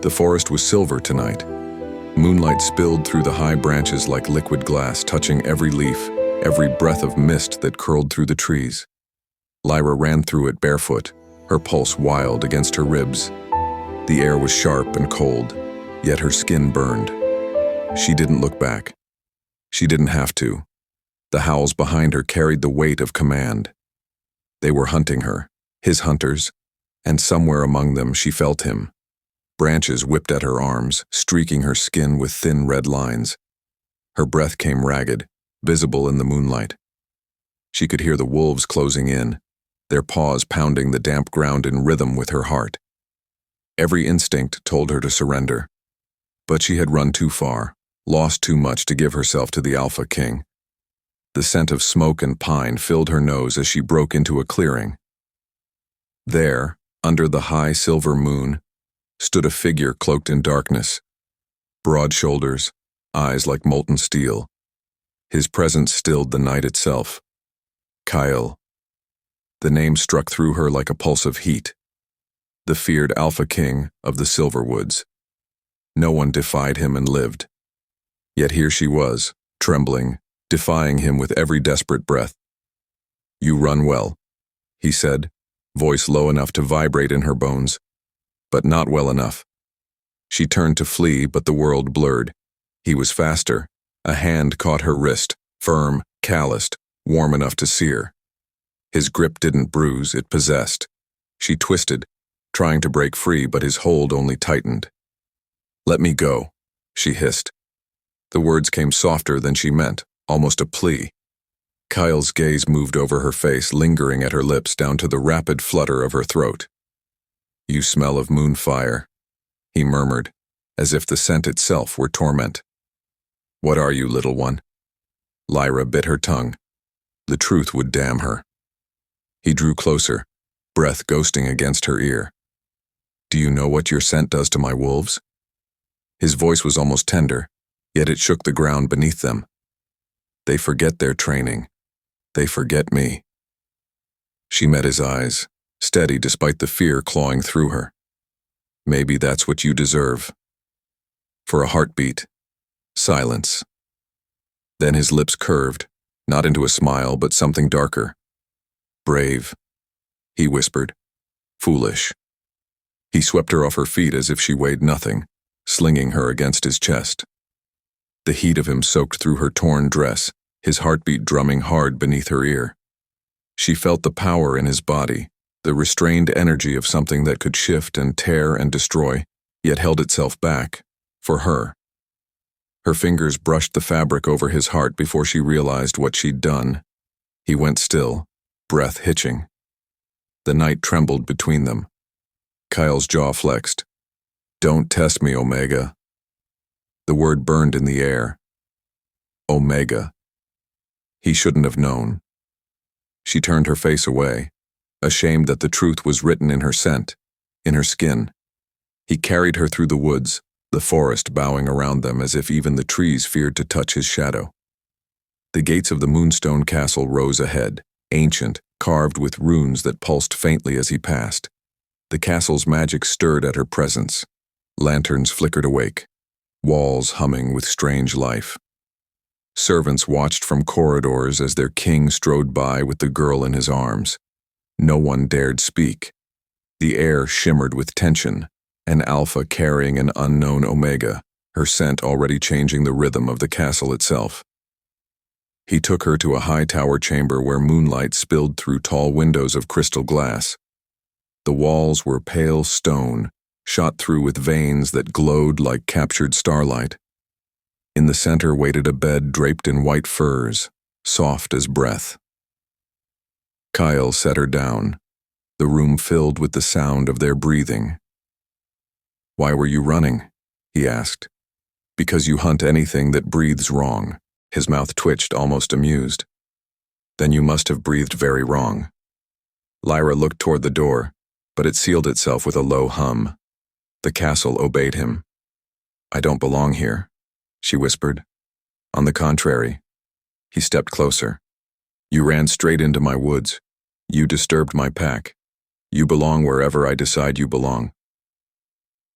The forest was silver tonight. Moonlight spilled through the high branches like liquid glass, touching every leaf, every breath of mist that curled through the trees. Lyra ran through it barefoot, her pulse wild against her ribs. The air was sharp and cold, yet her skin burned. She didn't look back. She didn't have to. The howls behind her carried the weight of command. They were hunting her, his hunters, and somewhere among them she felt him. Branches whipped at her arms, streaking her skin with thin red lines. Her breath came ragged, visible in the moonlight. She could hear the wolves closing in, their paws pounding the damp ground in rhythm with her heart. Every instinct told her to surrender. But she had run too far, lost too much to give herself to the Alpha King. The scent of smoke and pine filled her nose as she broke into a clearing. There, under the high silver moon, stood a figure cloaked in darkness. Broad shoulders, eyes like molten steel. His presence stilled the night itself. Kalin. The name struck through her like a pulse of heat. The feared Alpha King of the Silverwoods. No one defied him and lived. Yet here she was, trembling, defying him with every desperate breath. "You run well," he said, voice low enough to vibrate in her bones, but not well enough. She turned to flee, but the world blurred. He was faster. A hand caught her wrist, firm, calloused, warm enough to sear. His grip didn't bruise, it possessed. She twisted, trying to break free, but his hold only tightened. "Let me go," she hissed. The words came softer than she meant, almost a plea. Kyle's gaze moved over her face, lingering at her lips down to the rapid flutter of her throat. "You smell of moonfire," he murmured, as if the scent itself were torment. "What are you, little one?" Lyra bit her tongue. The truth would damn her. He drew closer, breath ghosting against her ear. "Do you know what your scent does to my wolves?" His voice was almost tender, yet it shook the ground beneath them. "They forget their training. They forget me." She met his eyes, steady despite the fear clawing through her. "Maybe that's what you deserve." For a heartbeat, silence. Then his lips curved, not into a smile, but something darker. "Brave," he whispered. "Foolish." He swept her off her feet as if she weighed nothing, slinging her against his chest. The heat of him soaked through her torn dress, his heartbeat drumming hard beneath her ear. She felt the power in his body, the restrained energy of something that could shift and tear and destroy, yet held itself back, for her. Her fingers brushed the fabric over his heart before she realized what she'd done. He went still, breath hitching. The night trembled between them. Kyle's jaw flexed. "Don't test me, Omega." The word burned in the air. Omega. He shouldn't have known. She turned her face away, ashamed that the truth was written in her scent, in her skin. He carried her through the woods, the forest bowing around them as if even the trees feared to touch his shadow. The gates of the Moonstone Castle rose ahead, ancient, carved with runes that pulsed faintly as he passed. The castle's magic stirred at her presence. Lanterns flickered awake, walls humming with strange life. Servants watched from corridors as their king strode by with the girl in his arms. No one dared speak. The air shimmered with tension, an Alpha carrying an unknown Omega, her scent already changing the rhythm of the castle itself. He took her to a high tower chamber where moonlight spilled through tall windows of crystal glass. The walls were pale stone, shot through with veins that glowed like captured starlight. In the center waited a bed draped in white furs, soft as breath. Kyle set her down, the room filled with the sound of their breathing. "Why were you running?" he asked. "Because you hunt anything that breathes wrong." His mouth twitched, almost amused. "Then you must have breathed very wrong." Lyra looked toward the door, but it sealed itself with a low hum. The castle obeyed him. "I don't belong here," she whispered. "On the contrary." He stepped closer. "You ran straight into my woods. You disturbed my pack. You belong wherever I decide you belong."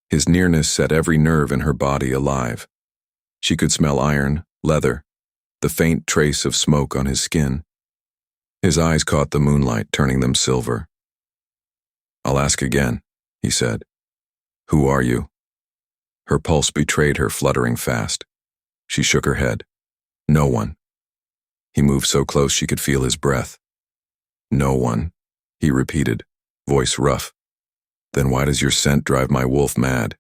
His nearness set every nerve in her body alive. She could smell iron, leather, the faint trace of smoke on his skin. His eyes caught the moonlight, turning them silver. "I'll ask again," he said. "Who are you?" Her pulse betrayed her, fluttering fast. She shook her head. "No one." He moved so close she could feel his breath. "No one," he repeated, voice rough. "Then why does your scent drive my wolf mad?"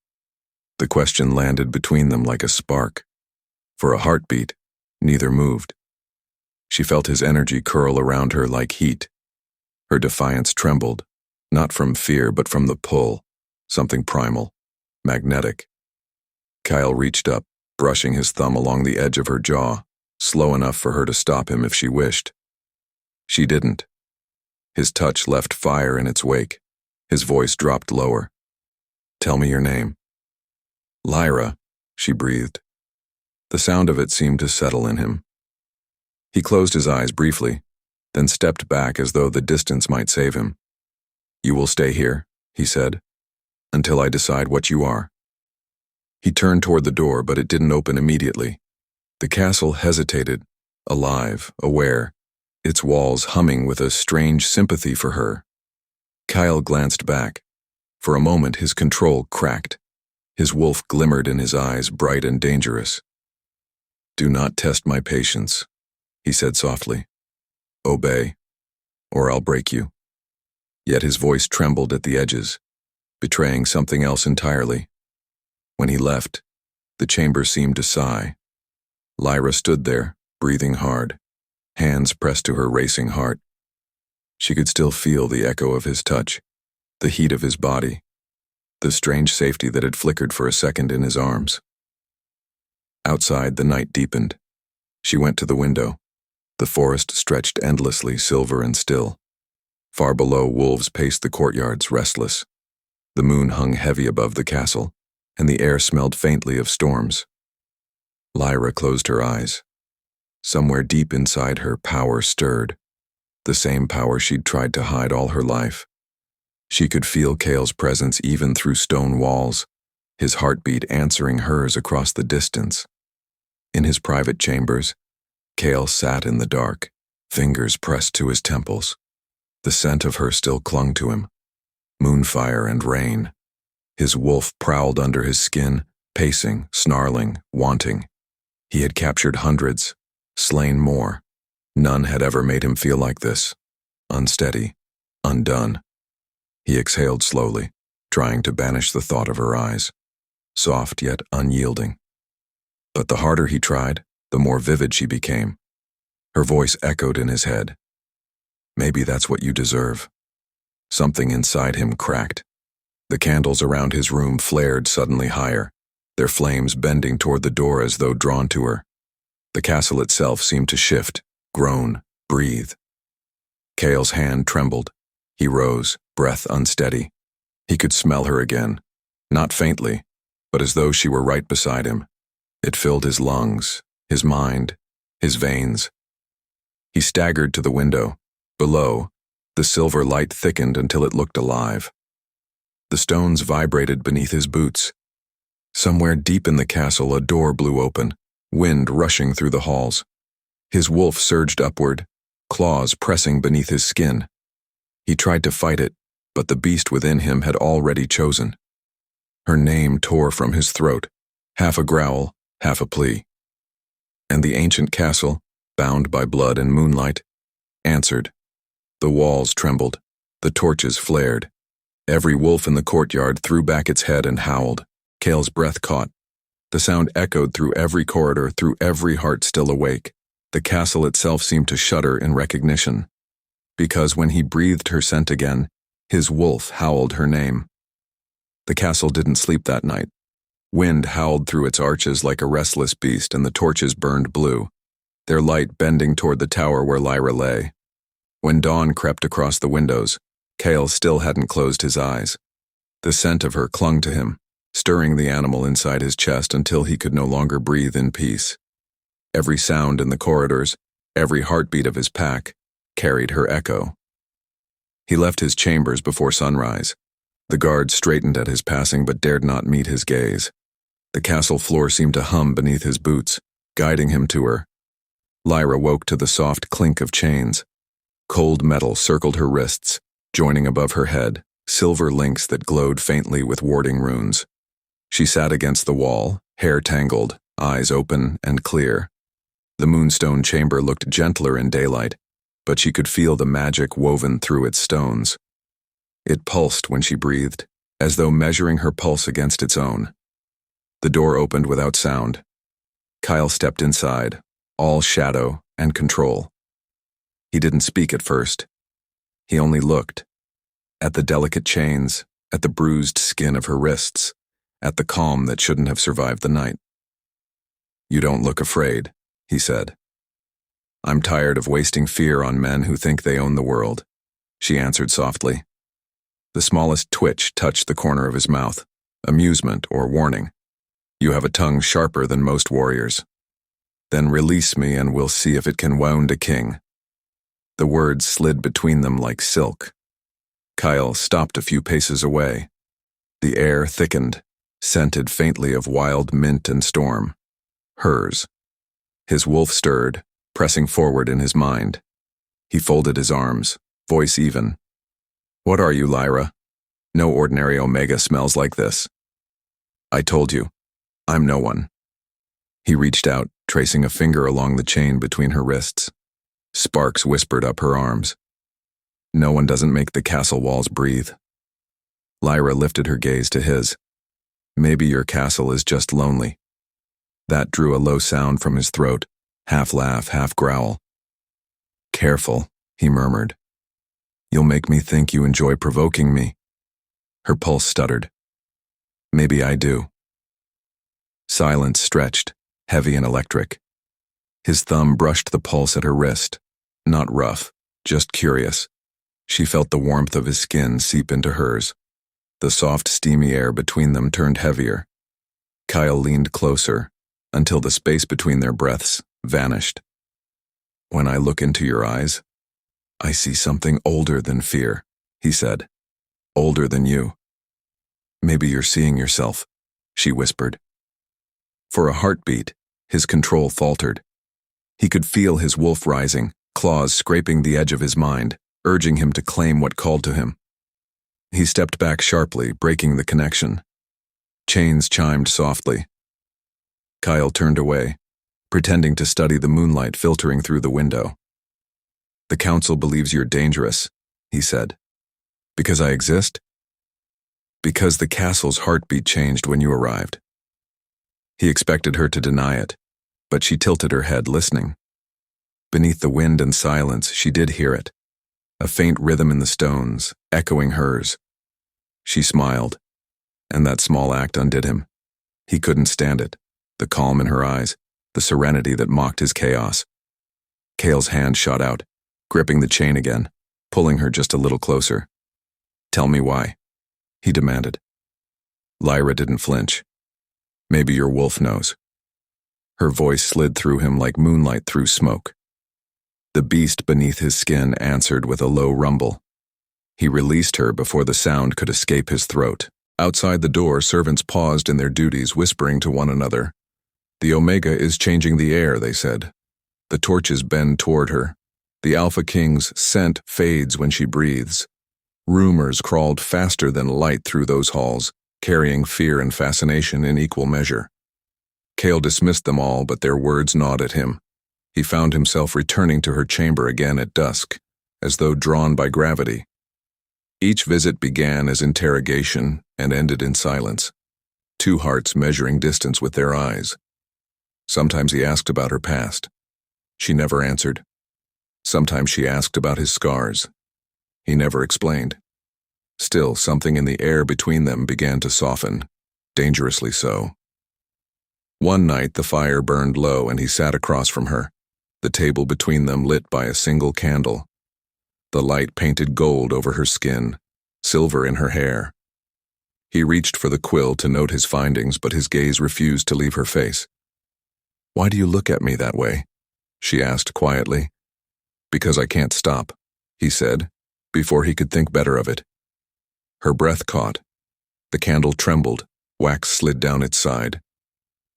The question landed between them like a spark. For a heartbeat, neither moved. She felt his energy curl around her like heat. Her defiance trembled, not from fear but from the pull, something primal, magnetic. Kyle reached up, brushing his thumb along the edge of her jaw, slow enough for her to stop him if she wished. She didn't. His touch left fire in its wake. His voice dropped lower. "Tell me your name." "Lyra," she breathed. The sound of it seemed to settle in him. He closed his eyes briefly, then stepped back as though the distance might save him. "You will stay here," he said, "until I decide what you are." He turned toward the door, but it didn't open immediately. The castle hesitated, alive, aware, its walls humming with a strange sympathy for her. Kyle glanced back. For a moment his control cracked. His wolf glimmered in his eyes, bright and dangerous. "Do not test my patience," he said softly. "Obey, or I'll break you." Yet his voice trembled at the edges, betraying something else entirely. When he left, the chamber seemed to sigh. Lyra stood there, breathing hard, hands pressed to her racing heart. She could still feel the echo of his touch, the heat of his body, the strange safety that had flickered for a second in his arms. Outside, the night deepened. She went to the window. The forest stretched endlessly, silver and still. Far below, wolves paced the courtyards, restless. The moon hung heavy above the castle, and the air smelled faintly of storms. Lyra closed her eyes. Somewhere deep inside her, power stirred, the same power she'd tried to hide all her life. She could feel Kale's presence even through stone walls, his heartbeat answering hers across the distance. In his private chambers, Kale sat in the dark, fingers pressed to his temples. The scent of her still clung to him. Moonfire and rain. His wolf prowled under his skin, pacing, snarling, wanting. He had captured hundreds, slain more. None had ever made him feel like this. Unsteady, undone. He exhaled slowly, trying to banish the thought of her eyes. Soft yet unyielding. But the harder he tried, the more vivid she became. Her voice echoed in his head. "Maybe that's what you deserve." Something inside him cracked. The candles around his room flared suddenly higher, their flames bending toward the door as though drawn to her. The castle itself seemed to shift, groan, breathe. Kale's hand trembled. He rose, breath unsteady. He could smell her again, not faintly, but as though she were right beside him. It filled his lungs, his mind, his veins. He staggered to the window. Below, the silver light thickened until it looked alive. The stones vibrated beneath his boots. Somewhere deep in the castle, a door blew open, wind rushing through the halls. His wolf surged upward, claws pressing beneath his skin. He tried to fight it, but the beast within him had already chosen. Her name tore from his throat, half a growl, half a plea. And the ancient castle, bound by blood and moonlight, answered. The walls trembled, the torches flared. Every wolf in the courtyard threw back its head and howled. Kale's breath caught. The sound echoed through every corridor, through every heart still awake. The castle itself seemed to shudder in recognition. Because when he breathed her scent again, his wolf howled her name. The castle didn't sleep that night. Wind howled through its arches like a restless beast, and the torches burned blue, their light bending toward the tower where Lyra lay. When dawn crept across the windows, Kale still hadn't closed his eyes. The scent of her clung to him, stirring the animal inside his chest until he could no longer breathe in peace. Every sound in the corridors, every heartbeat of his pack, carried her echo. He left his chambers before sunrise, The guard straightened at his passing but dared not meet his gaze. The castle floor seemed to hum beneath his boots, guiding him to her. Lyra woke to the soft clink of chains. Cold metal circled her wrists, joining above her head, silver links that glowed faintly with warding runes. She sat against the wall, hair tangled, eyes open and clear. The moonstone chamber looked gentler in daylight, but she could feel the magic woven through its stones. It pulsed when she breathed, as though measuring her pulse against its own. The door opened without sound. Kyle stepped inside, all shadow and control. He didn't speak at first. He only looked. At the delicate chains, at the bruised skin of her wrists, at the calm that shouldn't have survived the night. "You don't look afraid," he said. "I'm tired of wasting fear on men who think they own the world," she answered softly. The smallest twitch touched the corner of his mouth, amusement or warning. "You have a tongue sharper than most warriors. Then release me and we'll see if it can wound a king." The words slid between them like silk. Kyle stopped a few paces away. The air thickened, scented faintly of wild mint and storm. Hers. His wolf stirred, pressing forward in his mind. He folded his arms, voice even. "What are you, Lyra? No ordinary Omega smells like this." "I told you, I'm no one." He reached out, tracing a finger along the chain between her wrists. Sparks whispered up her arms. "No one doesn't make the castle walls breathe." Lyra lifted her gaze to his. "Maybe your castle is just lonely." That drew a low sound from his throat, half laugh, half growl. "Careful," he murmured. "You'll make me think you enjoy provoking me." Her pulse stuttered. "Maybe I do." Silence stretched, heavy and electric. His thumb brushed the pulse at her wrist, not rough, just curious. She felt the warmth of his skin seep into hers. The soft, steamy air between them turned heavier. Kyle leaned closer, until the space between their breaths vanished. "When I look into your eyes, I see something older than fear," he said. "Older than you." "Maybe you're seeing yourself," she whispered. For a heartbeat, his control faltered. He could feel his wolf rising, claws scraping the edge of his mind, urging him to claim what called to him. He stepped back sharply, breaking the connection. Chains chimed softly. Kyle turned away, pretending to study the moonlight filtering through the window. "The council believes you're dangerous," he said. "Because I exist?" "Because the castle's heartbeat changed when you arrived." He expected her to deny it, but she tilted her head, listening. Beneath the wind and silence, she did hear it. A faint rhythm in the stones, echoing hers. She smiled, and that small act undid him. He couldn't stand it, the calm in her eyes, the serenity that mocked his chaos. Kale's hand shot out, gripping the chain again, pulling her just a little closer. "Tell me why," he demanded. Lyra didn't flinch. "Maybe your wolf knows." Her voice slid through him like moonlight through smoke. The beast beneath his skin answered with a low rumble. He released her before the sound could escape his throat. Outside the door, servants paused in their duties, whispering to one another. "The Omega is changing the air," they said. The torches bend toward her. The Alpha King's scent fades when she breathes. Rumors crawled faster than light through those halls, carrying fear and fascination in equal measure. Kale dismissed them all, but their words gnawed at him. He found himself returning to her chamber again at dusk, as though drawn by gravity. Each visit began as interrogation and ended in silence, two hearts measuring distance with their eyes. Sometimes he asked about her past. She never answered. Sometimes she asked about his scars. He never explained. Still, something in the air between them began to soften, dangerously so. One night the fire burned low and he sat across from her, the table between them lit by a single candle. The light painted gold over her skin, silver in her hair. He reached for the quill to note his findings, but his gaze refused to leave her face. "Why do you look at me that way?" she asked quietly. "Because I can't stop," he said, before he could think better of it. Her breath caught. The candle trembled, wax slid down its side.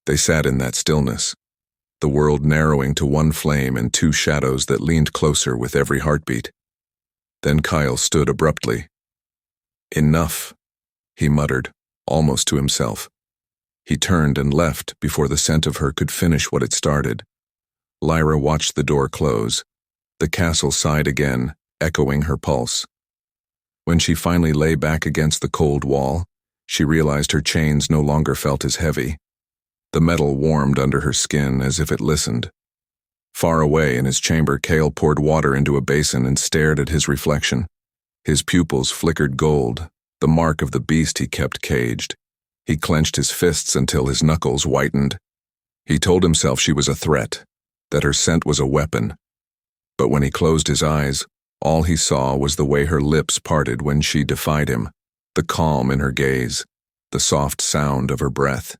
They sat in that stillness, the world narrowing to one flame and two shadows that leaned closer with every heartbeat. Then Kyle stood abruptly. "Enough," he muttered, almost to himself. He turned and left before the scent of her could finish what it started. Lyra watched the door close. The castle sighed again, echoing her pulse. When she finally lay back against the cold wall, she realized her chains no longer felt as heavy. The metal warmed under her skin as if it listened. Far away in his chamber, Kale poured water into a basin and stared at his reflection. His pupils flickered gold, the mark of the beast he kept caged. He clenched his fists until his knuckles whitened. He told himself she was a threat, that her scent was a weapon. But when he closed his eyes, all he saw was the way her lips parted when she defied him, the calm in her gaze, the soft sound of her breath.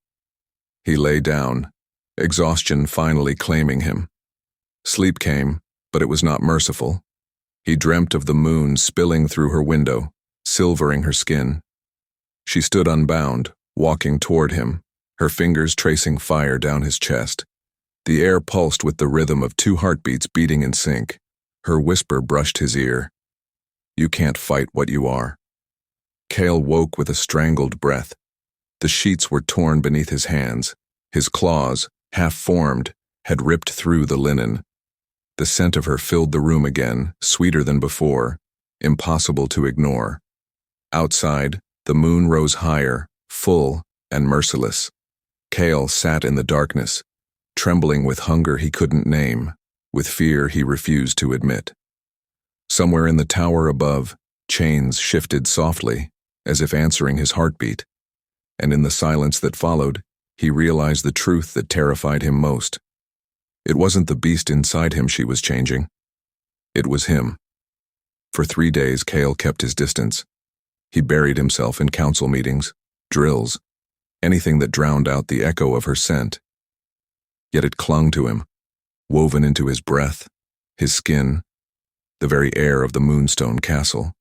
He lay down, exhaustion finally claiming him. Sleep came, but it was not merciful. He dreamt of the moon spilling through her window, silvering her skin. She stood unbound, walking toward him, her fingers tracing fire down his chest. The air pulsed with the rhythm of two heartbeats beating in sync. Her whisper brushed his ear. "You can't fight what you are." Kale woke with a strangled breath. The sheets were torn beneath his hands. His claws, half-formed, had ripped through the linen. The scent of her filled the room again, sweeter than before, impossible to ignore. Outside, the moon rose higher, full and merciless. Kale sat in the darkness, trembling with hunger he couldn't name, with fear he refused to admit. Somewhere in the tower above, chains shifted softly, as if answering his heartbeat. And in the silence that followed, he realized the truth that terrified him most. It wasn't the beast inside him she was changing. It was him. For 3 days, Kale kept his distance. He buried himself in council meetings, drills, anything that drowned out the echo of her scent. Yet it clung to him, woven into his breath, his skin, the very air of the Moonstone Castle.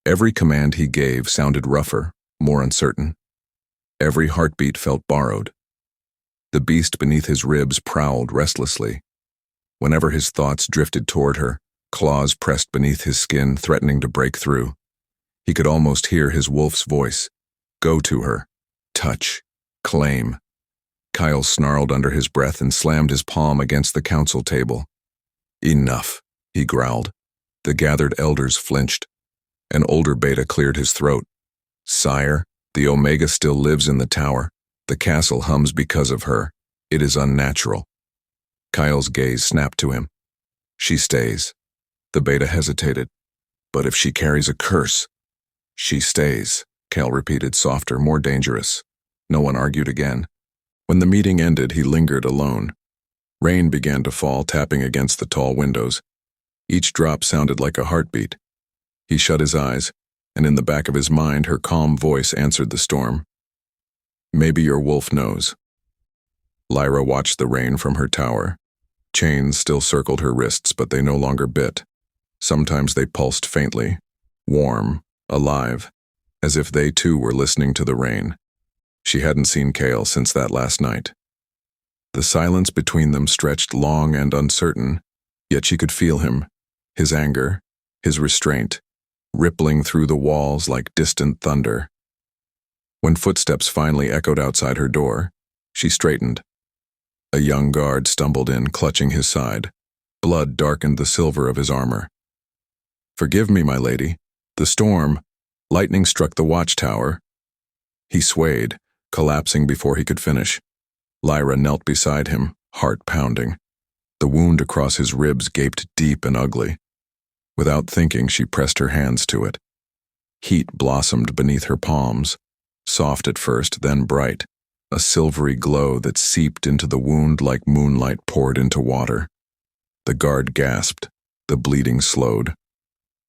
Every command he gave sounded rougher, more uncertain. Every heartbeat felt borrowed. The beast beneath his ribs prowled restlessly. Whenever his thoughts drifted toward her, claws pressed beneath his skin, threatening to break through. He could almost hear his wolf's voice. Go to her. Touch. Claim. Kyle snarled under his breath and slammed his palm against the council table. Enough, he growled. The gathered elders flinched. An older beta cleared his throat. Sire, the Omega still lives in the tower. The castle hums because of her. It is unnatural. Kyle's gaze snapped to him. She stays. The beta hesitated. But if she carries a curse, she stays, Kyle repeated, softer, more dangerous. No one argued again. When the meeting ended, he lingered alone. Rain began to fall, tapping against the tall windows. Each drop sounded like a heartbeat. He shut his eyes, and in the back of his mind, her calm voice answered the storm. Maybe your wolf knows. Lyra watched the rain from her tower. Chains still circled her wrists, but they no longer bit. Sometimes they pulsed faintly, warm, alive, as if they too were listening to the rain. She hadn't seen Kale since that last night. The silence between them stretched long and uncertain, yet she could feel him, his anger, his restraint, rippling through the walls like distant thunder. When footsteps finally echoed outside her door, she straightened. A young guard stumbled in, clutching his side. Blood darkened the silver of his armor. Forgive me, my lady. The storm. Lightning struck the watchtower. He swayed, collapsing before he could finish. Lyra knelt beside him, heart pounding. The wound across his ribs gaped deep and ugly. Without thinking, she pressed her hands to it. Heat blossomed beneath her palms, soft at first, then bright, a silvery glow that seeped into the wound like moonlight poured into water. The guard gasped. The bleeding slowed.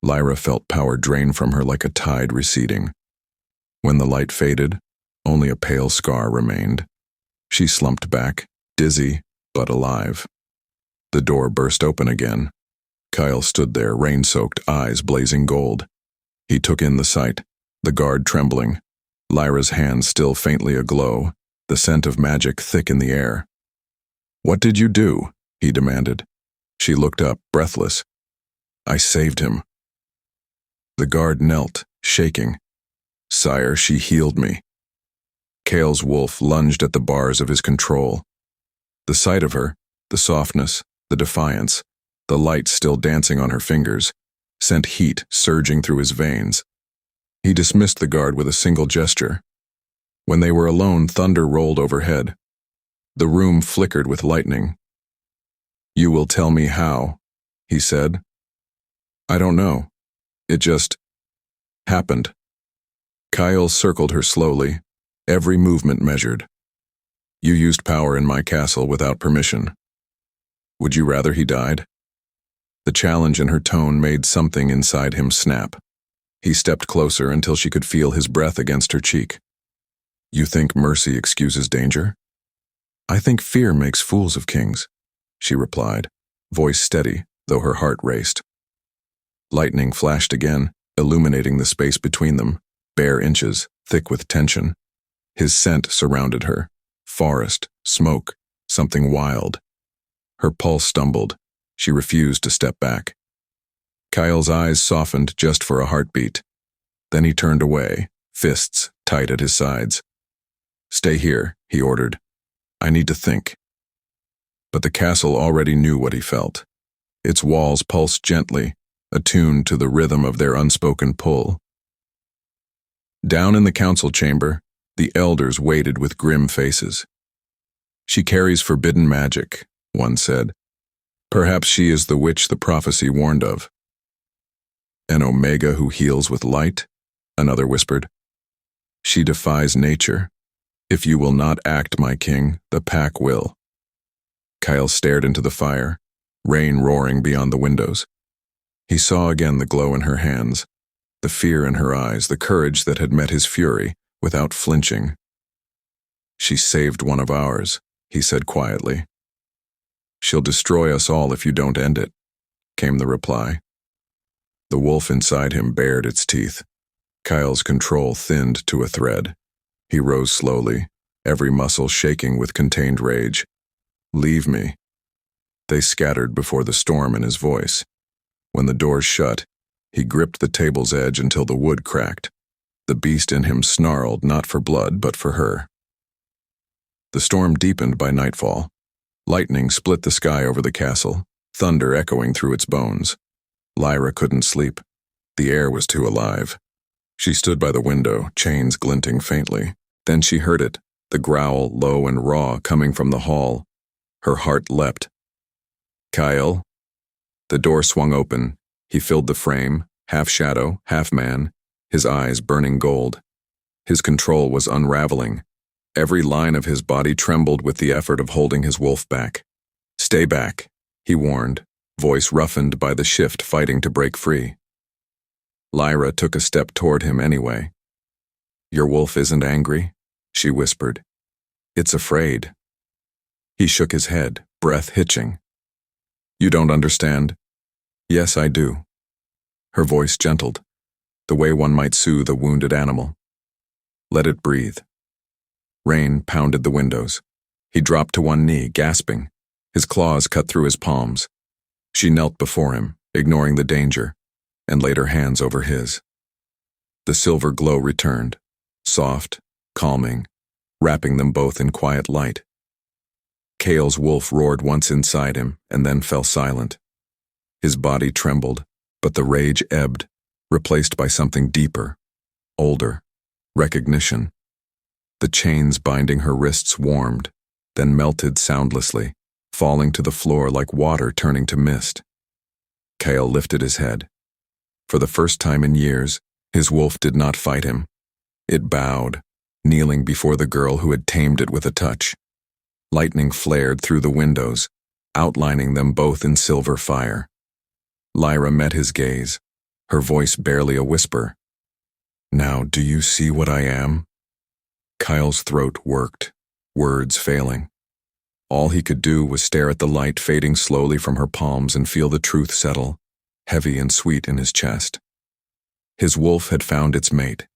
Lyra felt power drain from her like a tide receding. When the light faded, only a pale scar remained. She slumped back, dizzy but alive. The door burst open again. Kyle stood there, rain-soaked, eyes blazing gold. He took in the sight, the guard trembling, Lyra's hand still faintly aglow, the scent of magic thick in the air. "What did you do?" he demanded. She looked up, breathless. "I saved him." The guard knelt, shaking. "Sire, she healed me." Kale's wolf lunged at the bars of his control. The sight of her, the softness, the defiance, the light still dancing on her fingers, sent heat surging through his veins. He dismissed the guard with a single gesture. When they were alone, thunder rolled overhead. The room flickered with lightning. "You will tell me how," he said. "I don't know. It just happened." Kyle circled her slowly, every movement measured. "You used power in my castle without permission. Would you rather he died?" The challenge in her tone made something inside him snap. He stepped closer until she could feel his breath against her cheek. "You think mercy excuses danger?" "I think fear makes fools of kings," she replied, voice steady, though her heart raced. Lightning flashed again, illuminating the space between them, bare inches, thick with tension. His scent surrounded her. Forest, smoke, something wild. Her pulse stumbled. She refused to step back. Kyle's eyes softened just for a heartbeat. Then he turned away, fists tight at his sides. "Stay here," he ordered. "I need to think." But the castle already knew what he felt. Its walls pulsed gently, attuned to the rhythm of their unspoken pull. Down in the council chamber, the elders waited with grim faces. "She carries forbidden magic," one said. "Perhaps she is the witch the prophecy warned of." "An omega who heals with light," another whispered. "She defies nature. If you will not act, my king, the pack will." Kyle stared into the fire, rain roaring beyond the windows. He saw again the glow in her hands, the fear in her eyes, the courage that had met his fury without flinching. "She saved one of ours," he said quietly. "She'll destroy us all if you don't end it," came the reply. The wolf inside him bared its teeth. Kyle's control thinned to a thread. He rose slowly, every muscle shaking with contained rage. "Leave me." They scattered before the storm in his voice. When the doors shut, he gripped the table's edge until the wood cracked. The beast in him snarled, not for blood, but for her. The storm deepened by nightfall. Lightning split the sky over the castle, thunder echoing through its bones. Lyra couldn't sleep. The air was too alive. She stood by the window, chains glinting faintly. Then she heard it, the growl low and raw coming from the hall. Her heart leapt. "Kyle?" The door swung open. He filled the frame, half shadow, half man, his eyes burning gold. His control was unraveling. Every line of his body trembled with the effort of holding his wolf back. "Stay back," he warned, voice roughened by the shift fighting to break free. Lyra took a step toward him anyway. "Your wolf isn't angry?" she whispered. "It's afraid." He shook his head, breath hitching. "You don't understand." "Yes, I do." Her voice gentled, the way one might soothe a wounded animal. "Let it breathe." Rain pounded the windows. He dropped to one knee, gasping. His claws cut through his palms. She knelt before him, ignoring the danger, and laid her hands over his. The silver glow returned, soft, calming, wrapping them both in quiet light. Kale's wolf roared once inside him and then fell silent. His body trembled, but the rage ebbed, replaced by something deeper, older, recognition. The chains binding her wrists warmed, then melted soundlessly, falling to the floor like water turning to mist. Kale lifted his head. For the first time in years, his wolf did not fight him. It bowed, kneeling before the girl who had tamed it with a touch. Lightning flared through the windows, outlining them both in silver fire. Lyra met his gaze, her voice barely a whisper. "Now, do you see what I am?" Kyle's throat worked, words failing. All he could do was stare at the light fading slowly from her palms and feel the truth settle, heavy and sweet in his chest. His wolf had found its mate,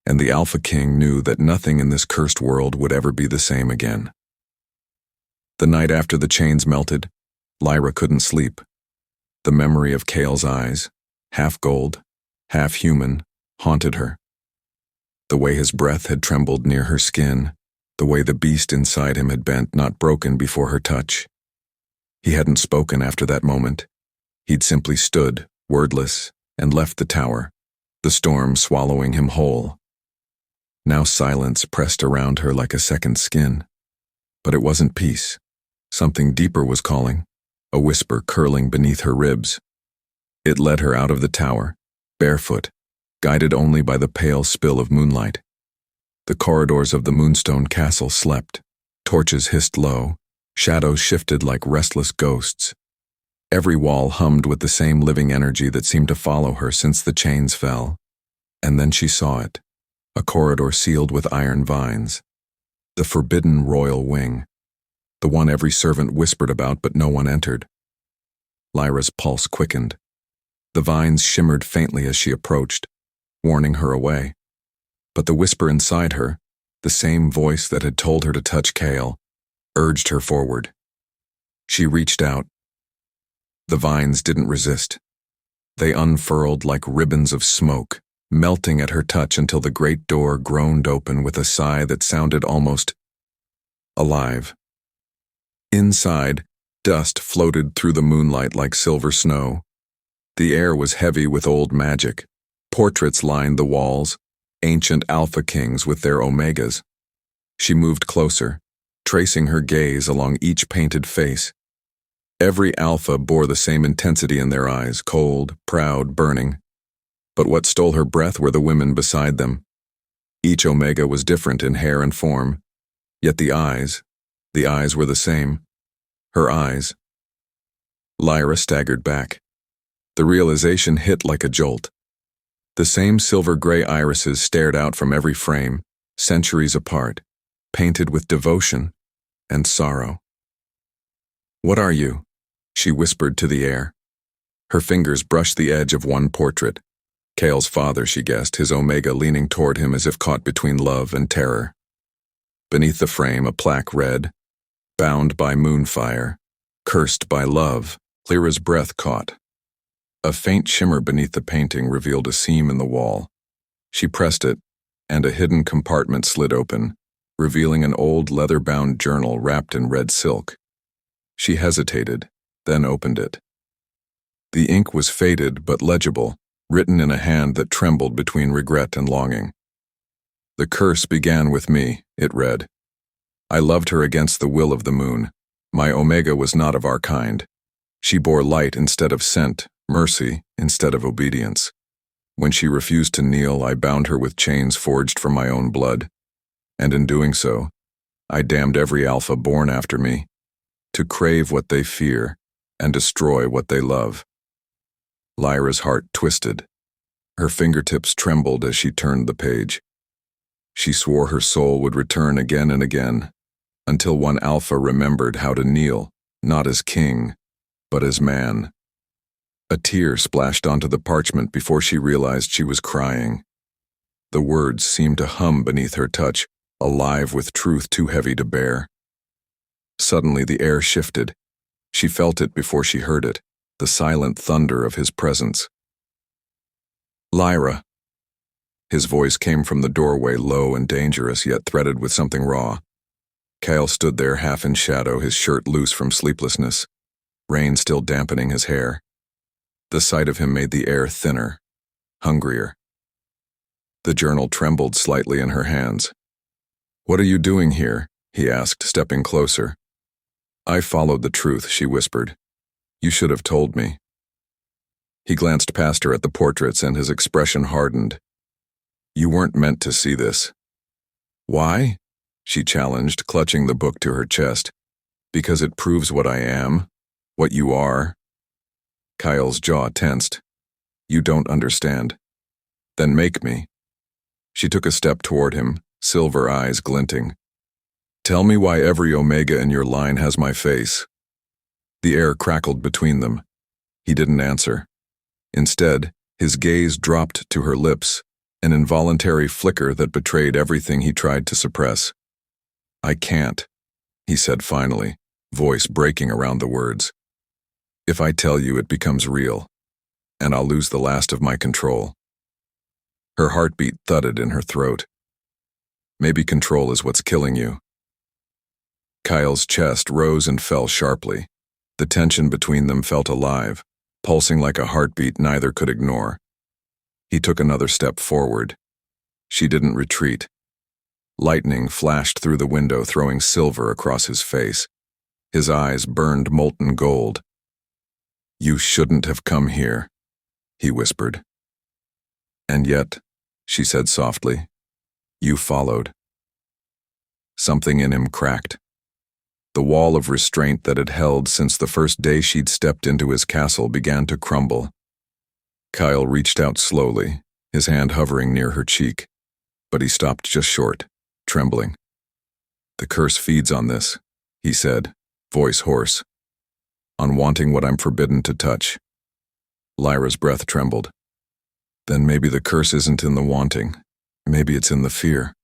and the Alpha King knew that nothing in this cursed world would ever be the same again. The night after the chains melted, Lyra couldn't sleep. The memory of Kale's eyes, half gold, half human, haunted her. The way his breath had trembled near her skin, the way the beast inside him had bent, not broken before her touch. He hadn't spoken after that moment. He'd simply stood, wordless, and left the tower, the storm swallowing him whole. Now silence pressed around her like a second skin. But it wasn't peace. Something deeper was calling, a whisper curling beneath her ribs. It led her out of the tower, barefoot, guided only by the pale spill of moonlight. The corridors of the Moonstone Castle slept. Torches hissed low, shadows shifted like restless ghosts. Every wall hummed with the same living energy that seemed to follow her since the chains fell. And then she saw it, a corridor sealed with iron vines. The forbidden royal wing, the one every servant whispered about but no one entered. Lyra's pulse quickened. The vines shimmered faintly as she approached, warning her away. But the whisper inside her, the same voice that had told her to touch Kale, urged her forward. She reached out. The vines didn't resist. They unfurled like ribbons of smoke, melting at her touch until the great door groaned open with a sigh that sounded almost alive. Inside, dust floated through the moonlight like silver snow. The air was heavy with old magic. Portraits lined the walls, ancient Alpha Kings with their omegas. She moved closer, tracing her gaze along each painted face. Every Alpha bore the same intensity in their eyes, cold, proud, burning. But what stole her breath were the women beside them. Each Omega was different in hair and form, yet the eyes were the same. Her eyes. Lyra staggered back. The realization hit like a jolt. The same silver-gray irises stared out from every frame, centuries apart, painted with devotion and sorrow. "What are you?" she whispered to the air. Her fingers brushed the edge of one portrait. Kale's father, she guessed, his omega leaning toward him as if caught between love and terror. Beneath the frame, a plaque read, "Bound by moonfire, cursed by love." Lyra's breath caught. A faint shimmer beneath the painting revealed a seam in the wall. She pressed it, and a hidden compartment slid open, revealing an old leather-bound journal wrapped in red silk. She hesitated, then opened it. The ink was faded but legible, written in a hand that trembled between regret and longing. "The curse began with me," it read. "I loved her against the will of the moon. My omega was not of our kind. She bore light instead of scent, mercy instead of obedience. When she refused to kneel, I bound her with chains forged from my own blood. And in doing so, I damned every alpha born after me, to crave what they fear and destroy what they love." Lyra's heart twisted. Her fingertips trembled as she turned the page. She swore her soul would return again and again, until one alpha remembered how to kneel, not as king, but as man. A tear splashed onto the parchment before she realized she was crying. The words seemed to hum beneath her touch, alive with truth too heavy to bear. Suddenly the air shifted. She felt it before she heard it, the silent thunder of his presence. "Lyra." His voice came from the doorway, low and dangerous, yet threaded with something raw. Kale stood there half in shadow, his shirt loose from sleeplessness, rain still dampening his hair. The sight of him made the air thinner, hungrier. The journal trembled slightly in her hands. "What are you doing here?" he asked, stepping closer. "I followed the truth," she whispered. "You should have told me." He glanced past her at the portraits and his expression hardened. "You weren't meant to see this." "Why?" she challenged, clutching the book to her chest. "Because it proves what I am, what you are." Kyle's jaw tensed. "You don't understand." "Then make me." She took a step toward him, silver eyes glinting. "Tell me why every omega in your line has my face." The air crackled between them. He didn't answer. Instead, his gaze dropped to her lips, an involuntary flicker that betrayed everything he tried to suppress. "I can't," he said finally, voice breaking around the words. "If I tell you, it becomes real, and I'll lose the last of my control." Her heartbeat thudded in her throat. "Maybe control is what's killing you." Kyle's chest rose and fell sharply. The tension between them felt alive, pulsing like a heartbeat neither could ignore. He took another step forward. She didn't retreat. Lightning flashed through the window, throwing silver across his face. His eyes burned molten gold. "You shouldn't have come here," he whispered. "And yet," she said softly, "you followed." Something in him cracked. The wall of restraint that had held since the first day she'd stepped into his castle began to crumble. Kyle reached out slowly, his hand hovering near her cheek, but he stopped just short, trembling. "The curse feeds on this," he said, voice hoarse, "on wanting what I'm forbidden to touch." Lyra's breath trembled. "Then maybe the curse isn't in the wanting. Maybe it's in the fear."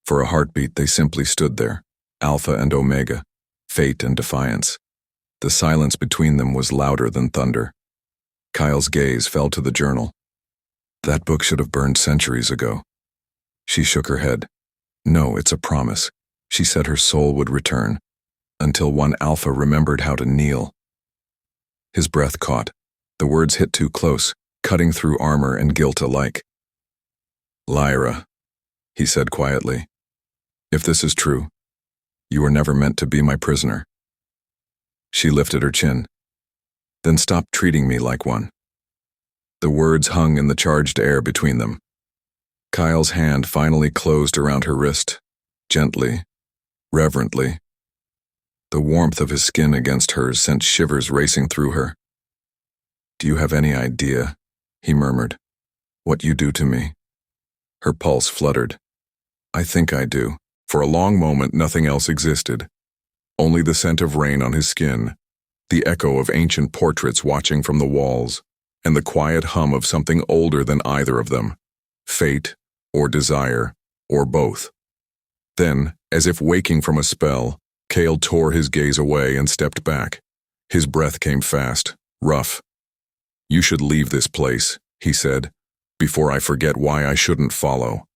For a heartbeat, they simply stood there, Alpha and Omega, fate and defiance. The silence between them was louder than thunder. Kyle's gaze fell to the journal. "That book should have burned centuries ago." She shook her head. "No, it's a promise." She said her soul would return, until one Alpha remembered how to kneel. His breath caught. The words hit too close, cutting through armor and guilt alike. "Lyra," he said quietly, "if this is true, you were never meant to be my prisoner." She lifted her chin. "Then stop treating me like one." The words hung in the charged air between them. Kyle's hand finally closed around her wrist, gently, reverently. The warmth of his skin against hers sent shivers racing through her. "Do you have any idea," he murmured, "what you do to me?" Her pulse fluttered. "I think I do." For a long moment, nothing else existed. Only the scent of rain on his skin, the echo of ancient portraits watching from the walls, and the quiet hum of something older than either of them, fate or desire, or both. Then, as if waking from a spell, Kale tore his gaze away and stepped back. His breath came fast, rough. "You should leave this place," he said, "before I forget why I shouldn't follow."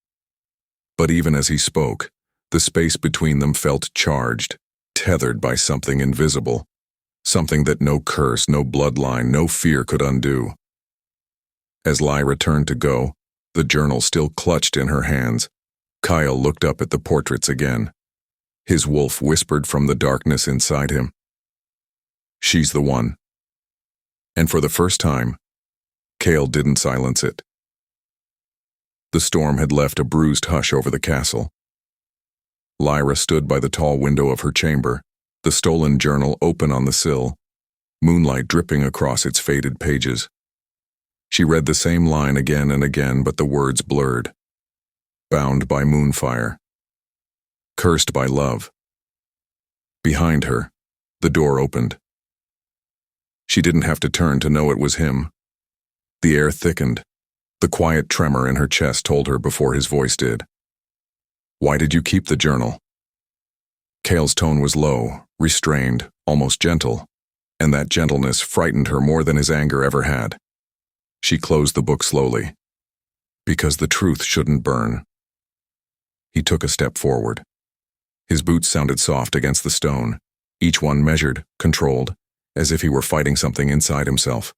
But even as he spoke, the space between them felt charged, tethered by something invisible, something that no curse, no bloodline, no fear could undo. As Lyra turned to go, the journal still clutched in her hands, Kyle looked up at the portraits again. His wolf whispered from the darkness inside him, "She's the one." And for the first time, Kale didn't silence it. The storm had left a bruised hush over the castle. Lyra stood by the tall window of her chamber, the stolen journal open on the sill, moonlight dripping across its faded pages. She read the same line again and again, but the words blurred. Bound by moonfire. Cursed by love. Behind her, the door opened. She didn't have to turn to know it was him. The air thickened. The quiet tremor in her chest told her before his voice did. "Why did you keep the journal?" Kale's tone was low, restrained, almost gentle, and that gentleness frightened her more than his anger ever had. She closed the book slowly. "Because the truth shouldn't burn." He took a step forward. His boots sounded soft against the stone, each one measured, controlled, as if he were fighting something inside himself.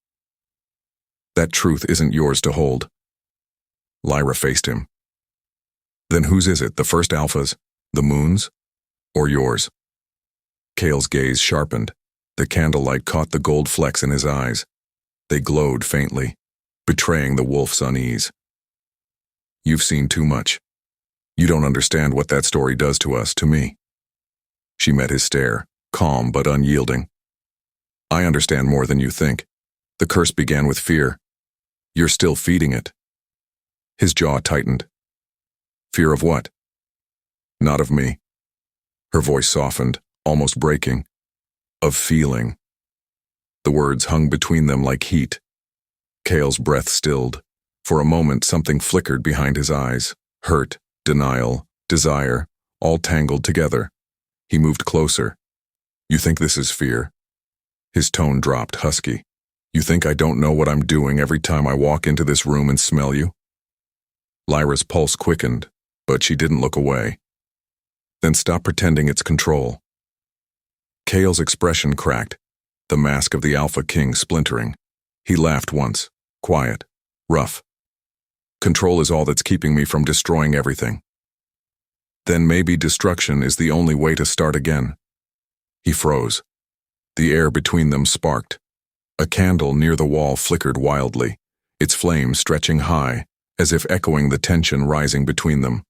"That truth isn't yours to hold." Lyra faced him. "Then whose is it, the first Alpha's, the Moon's, or yours?" Kale's gaze sharpened. The candlelight caught the gold flecks in his eyes. They glowed faintly, betraying the wolf's unease. "You've seen too much. You don't understand what that story does to us, to me." She met his stare, calm but unyielding. "I understand more than you think. The curse began with fear. You're still feeding it." His jaw tightened. "Fear of what?" "Not of me." Her voice softened, almost breaking. "Of feeling." The words hung between them like heat. Kale's breath stilled. For a moment, something flickered behind his eyes. Hurt, denial, desire, all tangled together. He moved closer. You think this is fear? His tone dropped, husky. You think I don't know what I'm doing every time I walk into this room and smell you? Lyra's pulse quickened, but she didn't look away. Then stop pretending it's control. Kale's expression cracked, the mask of the Alpha King splintering. He laughed once, quiet, rough. Control is all that's keeping me from destroying everything. Then maybe destruction is the only way to start again. He froze. The air between them sparked. A candle near the wall flickered wildly, its flame stretching high, as if echoing the tension rising between them.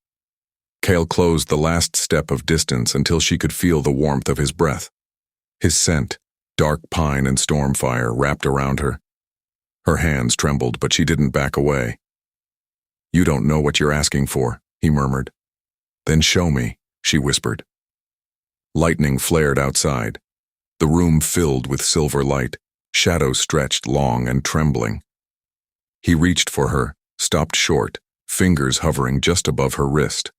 Kale closed the last step of distance until she could feel the warmth of his breath. His scent, dark pine and storm fire, wrapped around her. Her hands trembled, but she didn't back away. You don't know what you're asking for, he murmured. Then show me, she whispered. Lightning flared outside. The room filled with silver light, shadows stretched long and trembling. He reached for her, stopped short, fingers hovering just above her wrist.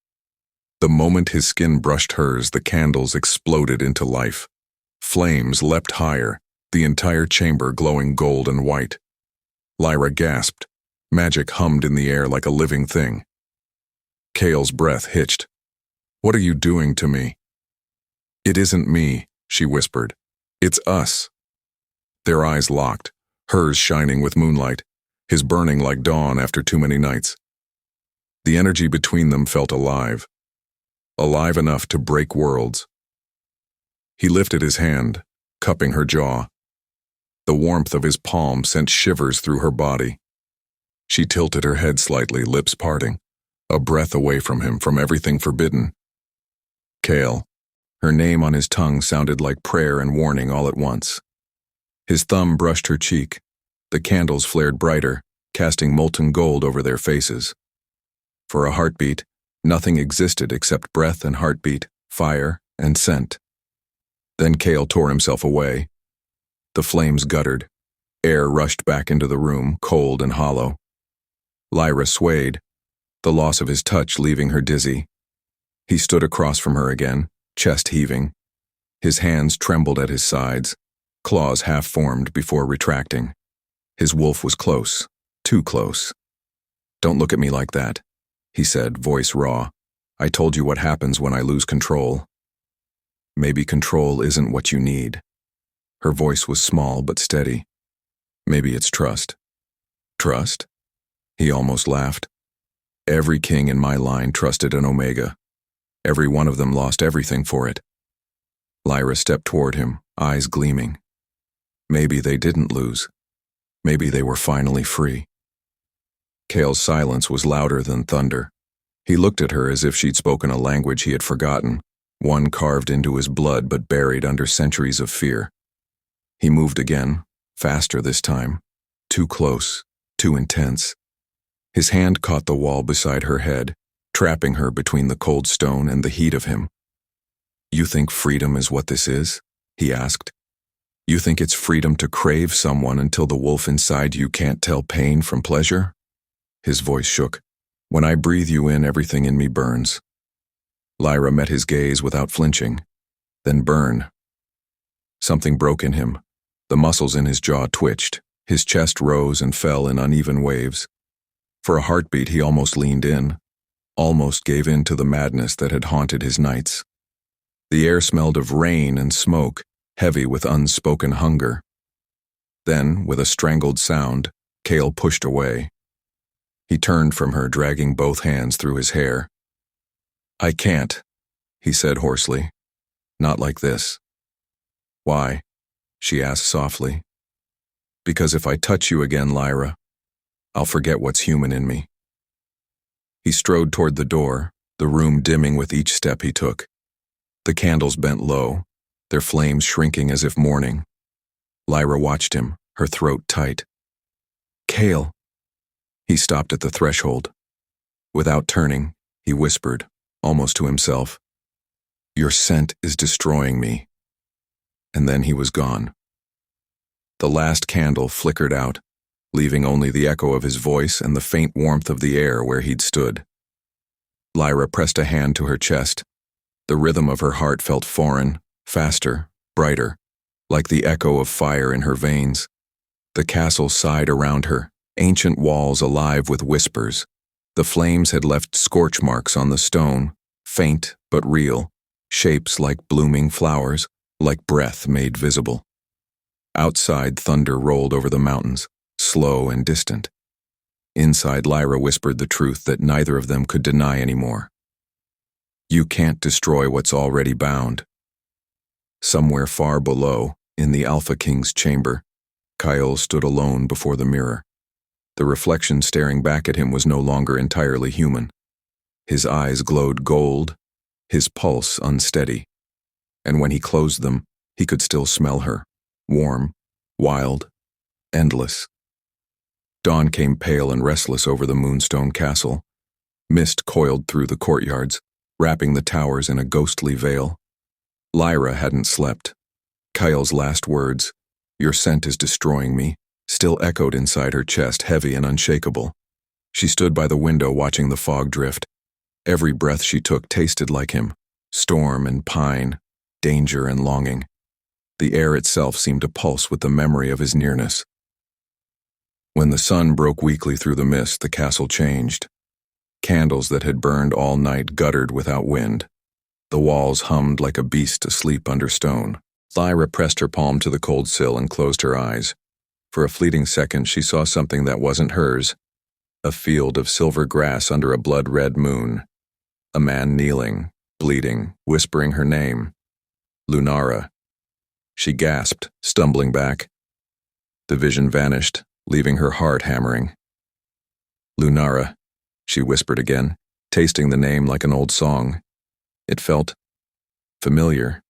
The moment his skin brushed hers, the candles exploded into life. Flames leapt higher, the entire chamber glowing gold and white. Lyra gasped. Magic hummed in the air like a living thing. Kale's breath hitched. What are you doing to me? It isn't me, she whispered. It's us. Their eyes locked, hers shining with moonlight, his burning like dawn after too many nights. The energy between them felt alive. Alive enough to break worlds. He lifted his hand, cupping her jaw. The warmth of his palm sent shivers through her body. She tilted her head slightly, lips parting, a breath away from him, from everything forbidden. Kale. Her name on his tongue sounded like prayer and warning all at once. His thumb brushed her cheek. The candles flared brighter, casting molten gold over their faces. For a heartbeat, nothing existed except breath and heartbeat, fire and scent. Then Kale tore himself away. The flames guttered. Air rushed back into the room, cold and hollow. Lyra swayed, the loss of his touch leaving her dizzy. He stood across from her again, chest heaving. His hands trembled at his sides, claws half-formed before retracting. His wolf was close, too close. Don't look at me like that, he said, voice raw. I told you what happens when I lose control. Maybe control isn't what you need. Her voice was small but steady. Maybe it's trust. Trust? He almost laughed. Every king in my line trusted an Omega. Every one of them lost everything for it. Lyra stepped toward him, eyes gleaming. Maybe they didn't lose. Maybe they were finally free. Kale's silence was louder than thunder. He looked at her as if she'd spoken a language he had forgotten, one carved into his blood but buried under centuries of fear. He moved again, faster this time, too close, too intense. His hand caught the wall beside her head, trapping her between the cold stone and the heat of him. You think freedom is what this is? He asked. You think it's freedom to crave someone until the wolf inside you can't tell pain from pleasure? His voice shook. When I breathe you in, everything in me burns. Lyra met his gaze without flinching. Then burn. Something broke in him. The muscles in his jaw twitched. His chest rose and fell in uneven waves. For a heartbeat, he almost leaned in, almost gave in to the madness that had haunted his nights. The air smelled of rain and smoke, heavy with unspoken hunger. Then, with a strangled sound, Kale pushed away. He turned from her, dragging both hands through his hair. I can't, he said hoarsely. Not like this. Why? She asked softly. Because if I touch you again, Lyra, I'll forget what's human in me. He strode toward the door, the room dimming with each step he took. The candles bent low, their flames shrinking as if mourning. Lyra watched him, her throat tight. Kale. He stopped at the threshold. Without turning, he whispered, almost to himself, Your scent is destroying me. And then he was gone. The last candle flickered out, leaving only the echo of his voice and the faint warmth of the air where he'd stood. Lyra pressed a hand to her chest. The rhythm of her heart felt foreign, faster, brighter, like the echo of fire in her veins. The castle sighed around her, ancient walls alive with whispers. The flames had left scorch marks on the stone, faint but real, shapes like blooming flowers, like breath made visible. Outside, thunder rolled over the mountains, slow and distant. Inside, Lyra whispered the truth that neither of them could deny anymore. You can't destroy what's already bound. Somewhere far below, in the Alpha King's chamber, Kyle stood alone before the mirror. The reflection staring back at him was no longer entirely human. His eyes glowed gold, his pulse unsteady. And when he closed them, he could still smell her, warm, wild, endless. Dawn came pale and restless over the Moonstone Castle. Mist coiled through the courtyards, wrapping the towers in a ghostly veil. Lyra hadn't slept. Kyle's last words, "Your scent is destroying me," still echoed inside her chest, heavy and unshakable. She stood by the window watching the fog drift. Every breath she took tasted like him, storm and pine, danger and longing. The air itself seemed to pulse with the memory of his nearness. When the sun broke weakly through the mist, the castle changed. Candles that had burned all night guttered without wind. The walls hummed like a beast asleep under stone. Lyra pressed her palm to the cold sill and closed her eyes. For a fleeting second, she saw something that wasn't hers. A field of silver grass under a blood-red moon. A man kneeling, bleeding, whispering her name. Lunara. She gasped, stumbling back. The vision vanished, leaving her heart hammering. Lunara, she whispered again, tasting the name like an old song. It felt familiar.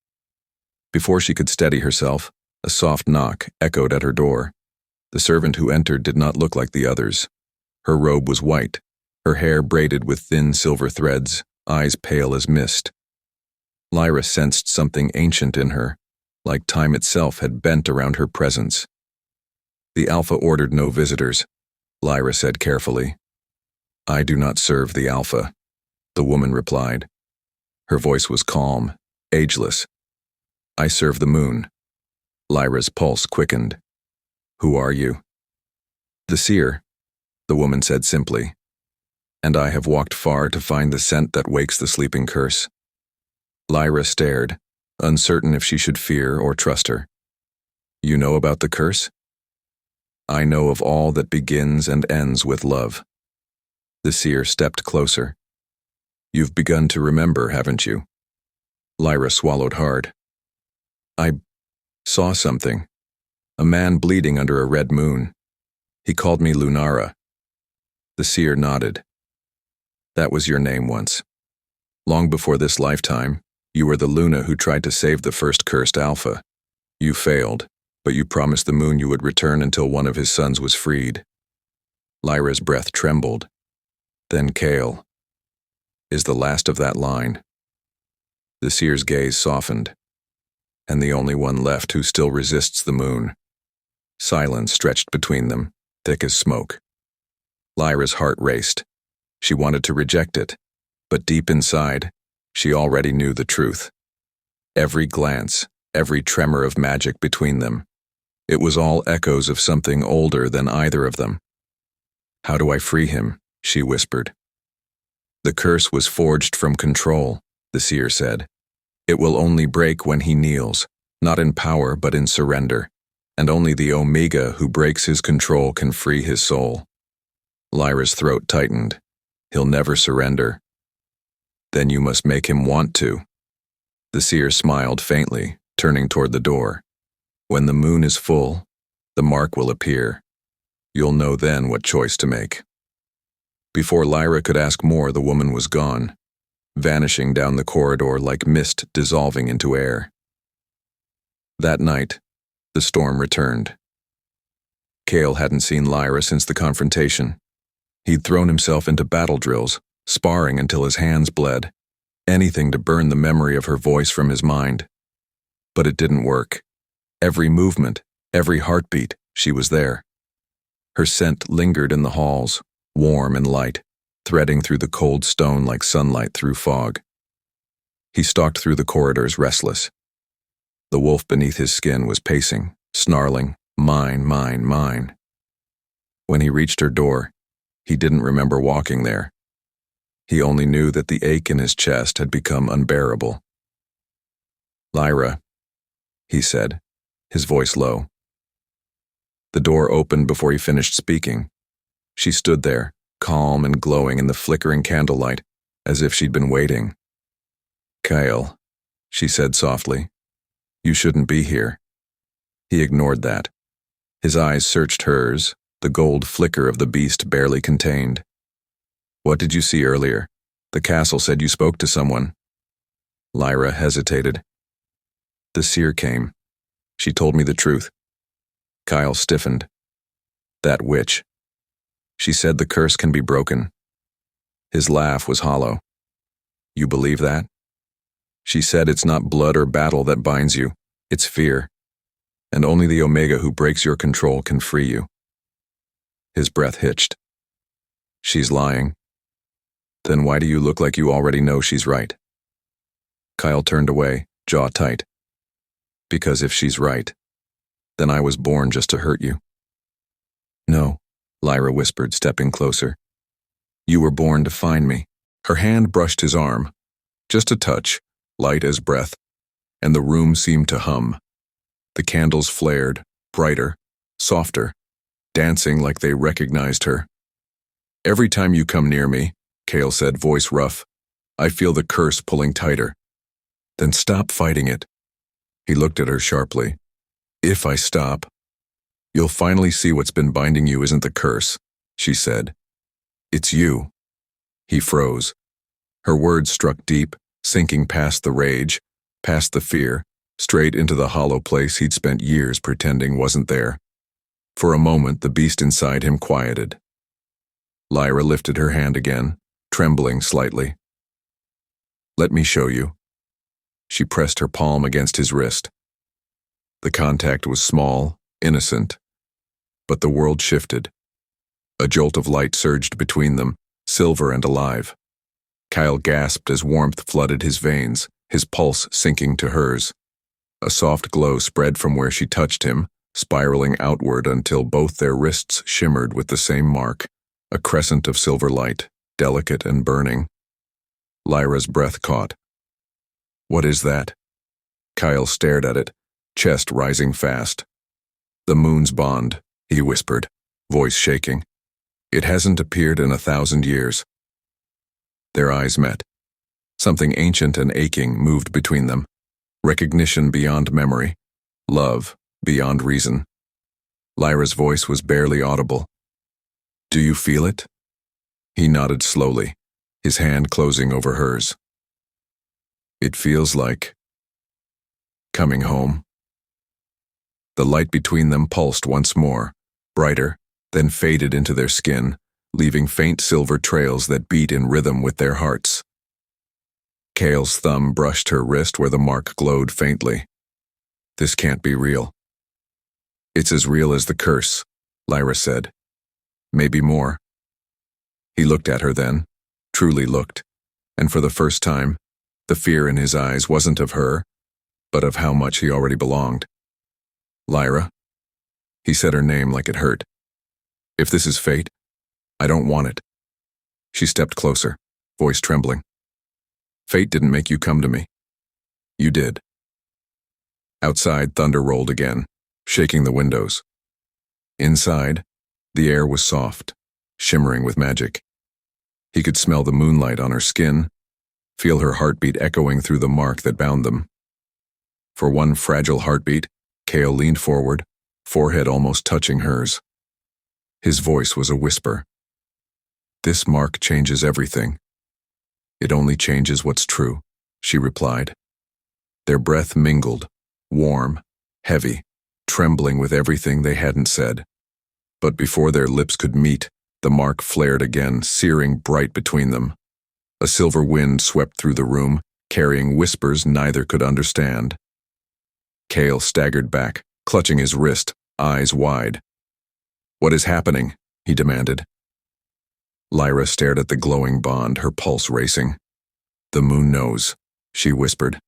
Before she could steady herself, a soft knock echoed at her door. The servant who entered did not look like the others. Her robe was white, her hair braided with thin silver threads, eyes pale as mist. Lyra sensed something ancient in her, like time itself had bent around her presence. The Alpha ordered no visitors, Lyra said carefully. I do not serve the Alpha, the woman replied. Her voice was calm, ageless. I serve the moon. Lyra's pulse quickened. Who are you? The seer, the woman said simply. And I have walked far to find the scent that wakes the sleeping curse. Lyra stared, uncertain if she should fear or trust her. You know about the curse? I know of all that begins and ends with love. The seer stepped closer. You've begun to remember, haven't you? Lyra swallowed hard. I saw something. A man bleeding under a red moon. He called me Lunara. The seer nodded. That was your name once. Long before this lifetime, you were the Luna who tried to save the first cursed Alpha. You failed, but you promised the moon you would return until one of his sons was freed. Lyra's breath trembled. Then Kale is the last of that line. The seer's gaze softened, and the only one left who still resists the moon. Silence stretched between them, thick as smoke. Lyra's heart raced. She wanted to reject it, but deep inside, she already knew the truth. Every glance, every tremor of magic between them. It was all echoes of something older than either of them. How do I free him? She whispered. The curse was forged from control, the seer said. It will only break when he kneels, not in power but in surrender, and only the Omega who breaks his control can free his soul. Lyra's throat tightened. He'll never surrender. Then you must make him want to. The seer smiled faintly, turning toward the door. When the moon is full, the mark will appear. You'll know then what choice to make. Before Lyra could ask more, the woman was gone, vanishing down the corridor like mist dissolving into air. That night, the storm returned. Kale hadn't seen Lyra since the confrontation. He'd thrown himself into battle drills, sparring until his hands bled, anything to burn the memory of her voice from his mind. But it didn't work. Every movement, every heartbeat, she was there. Her scent lingered in the halls, warm and light, threading through the cold stone like sunlight through fog. He stalked through the corridors, restless. The wolf beneath his skin was pacing, snarling, "Mine, mine, mine." When he reached her door, he didn't remember walking there. He only knew that the ache in his chest had become unbearable. "Lyra," he said, his voice low. The door opened before he finished speaking. She stood there, calm and glowing in the flickering candlelight, as if she'd been waiting. "Kyle," she said softly, "you shouldn't be here." He ignored that. His eyes searched hers, the gold flicker of the beast barely contained. "What did you see earlier? The castle said you spoke to someone." Lyra hesitated. "The seer came. She told me the truth." Kyle stiffened. "That witch. She said the curse can be broken." His laugh was hollow. "You believe that?" "She said it's not blood or battle that binds you, it's fear. And only the Omega who breaks your control can free you." His breath hitched. "She's lying. Then why do you look like you already know she's right?" Kyle turned away, jaw tight. "Because if she's right, then I was born just to hurt you." "No," Lyra whispered, stepping closer. "You were born to find me." Her hand brushed his arm. Just a touch, light as breath, and the room seemed to hum. The candles flared, brighter, softer, dancing like they recognized her. "Every time you come near me," Kale said, voice rough, "I feel the curse pulling tighter." "Then stop fighting it." He looked at her sharply. "If I stop, you'll finally see what's been binding you isn't the curse," she said. "It's you." He froze. Her words struck deep, sinking past the rage, past the fear, straight into the hollow place he'd spent years pretending wasn't there. For a moment, the beast inside him quieted. Lyra lifted her hand again, trembling slightly. "Let me show you." She pressed her palm against his wrist. The contact was small, innocent, but the world shifted. A jolt of light surged between them, silver and alive. Kyle gasped as warmth flooded his veins, his pulse sinking to hers. A soft glow spread from where she touched him, spiraling outward until both their wrists shimmered with the same mark, a crescent of silver light, delicate and burning. Lyra's breath caught. "What is that?" Kyle stared at it, chest rising fast. "The moon's bond," he whispered, voice shaking. "It hasn't appeared in 1,000 years." Their eyes met. Something ancient and aching moved between them. Recognition beyond memory. Love beyond reason. Lyra's voice was barely audible. "Do you feel it?" He nodded slowly, his hand closing over hers. "It feels like coming home." The light between them pulsed once more, brighter, then faded into their skin, leaving faint silver trails that beat in rhythm with their hearts. Kale's thumb brushed her wrist where the mark glowed faintly. "This can't be real." "It's as real as the curse," Lyra said. "Maybe more." He looked at her then, truly looked, and for the first time, the fear in his eyes wasn't of her, but of how much he already belonged. "Lyra?" He said her name like it hurt. "If this is fate, I don't want it." She stepped closer, voice trembling. "Fate didn't make you come to me. You did." Outside, thunder rolled again, shaking the windows. Inside, the air was soft, shimmering with magic. He could smell the moonlight on her skin, feel her heartbeat echoing through the mark that bound them. For one fragile heartbeat, Kale leaned forward, forehead almost touching hers. His voice was a whisper. "This mark changes everything." "It only changes what's true," she replied. Their breath mingled, warm, heavy, trembling with everything they hadn't said. But before their lips could meet, the mark flared again, searing bright between them. A silver wind swept through the room, carrying whispers neither could understand. Kale staggered back, clutching his wrist, eyes wide. "What is happening?" he demanded. Lyra stared at the glowing bond, her pulse racing. "The moon knows," she whispered.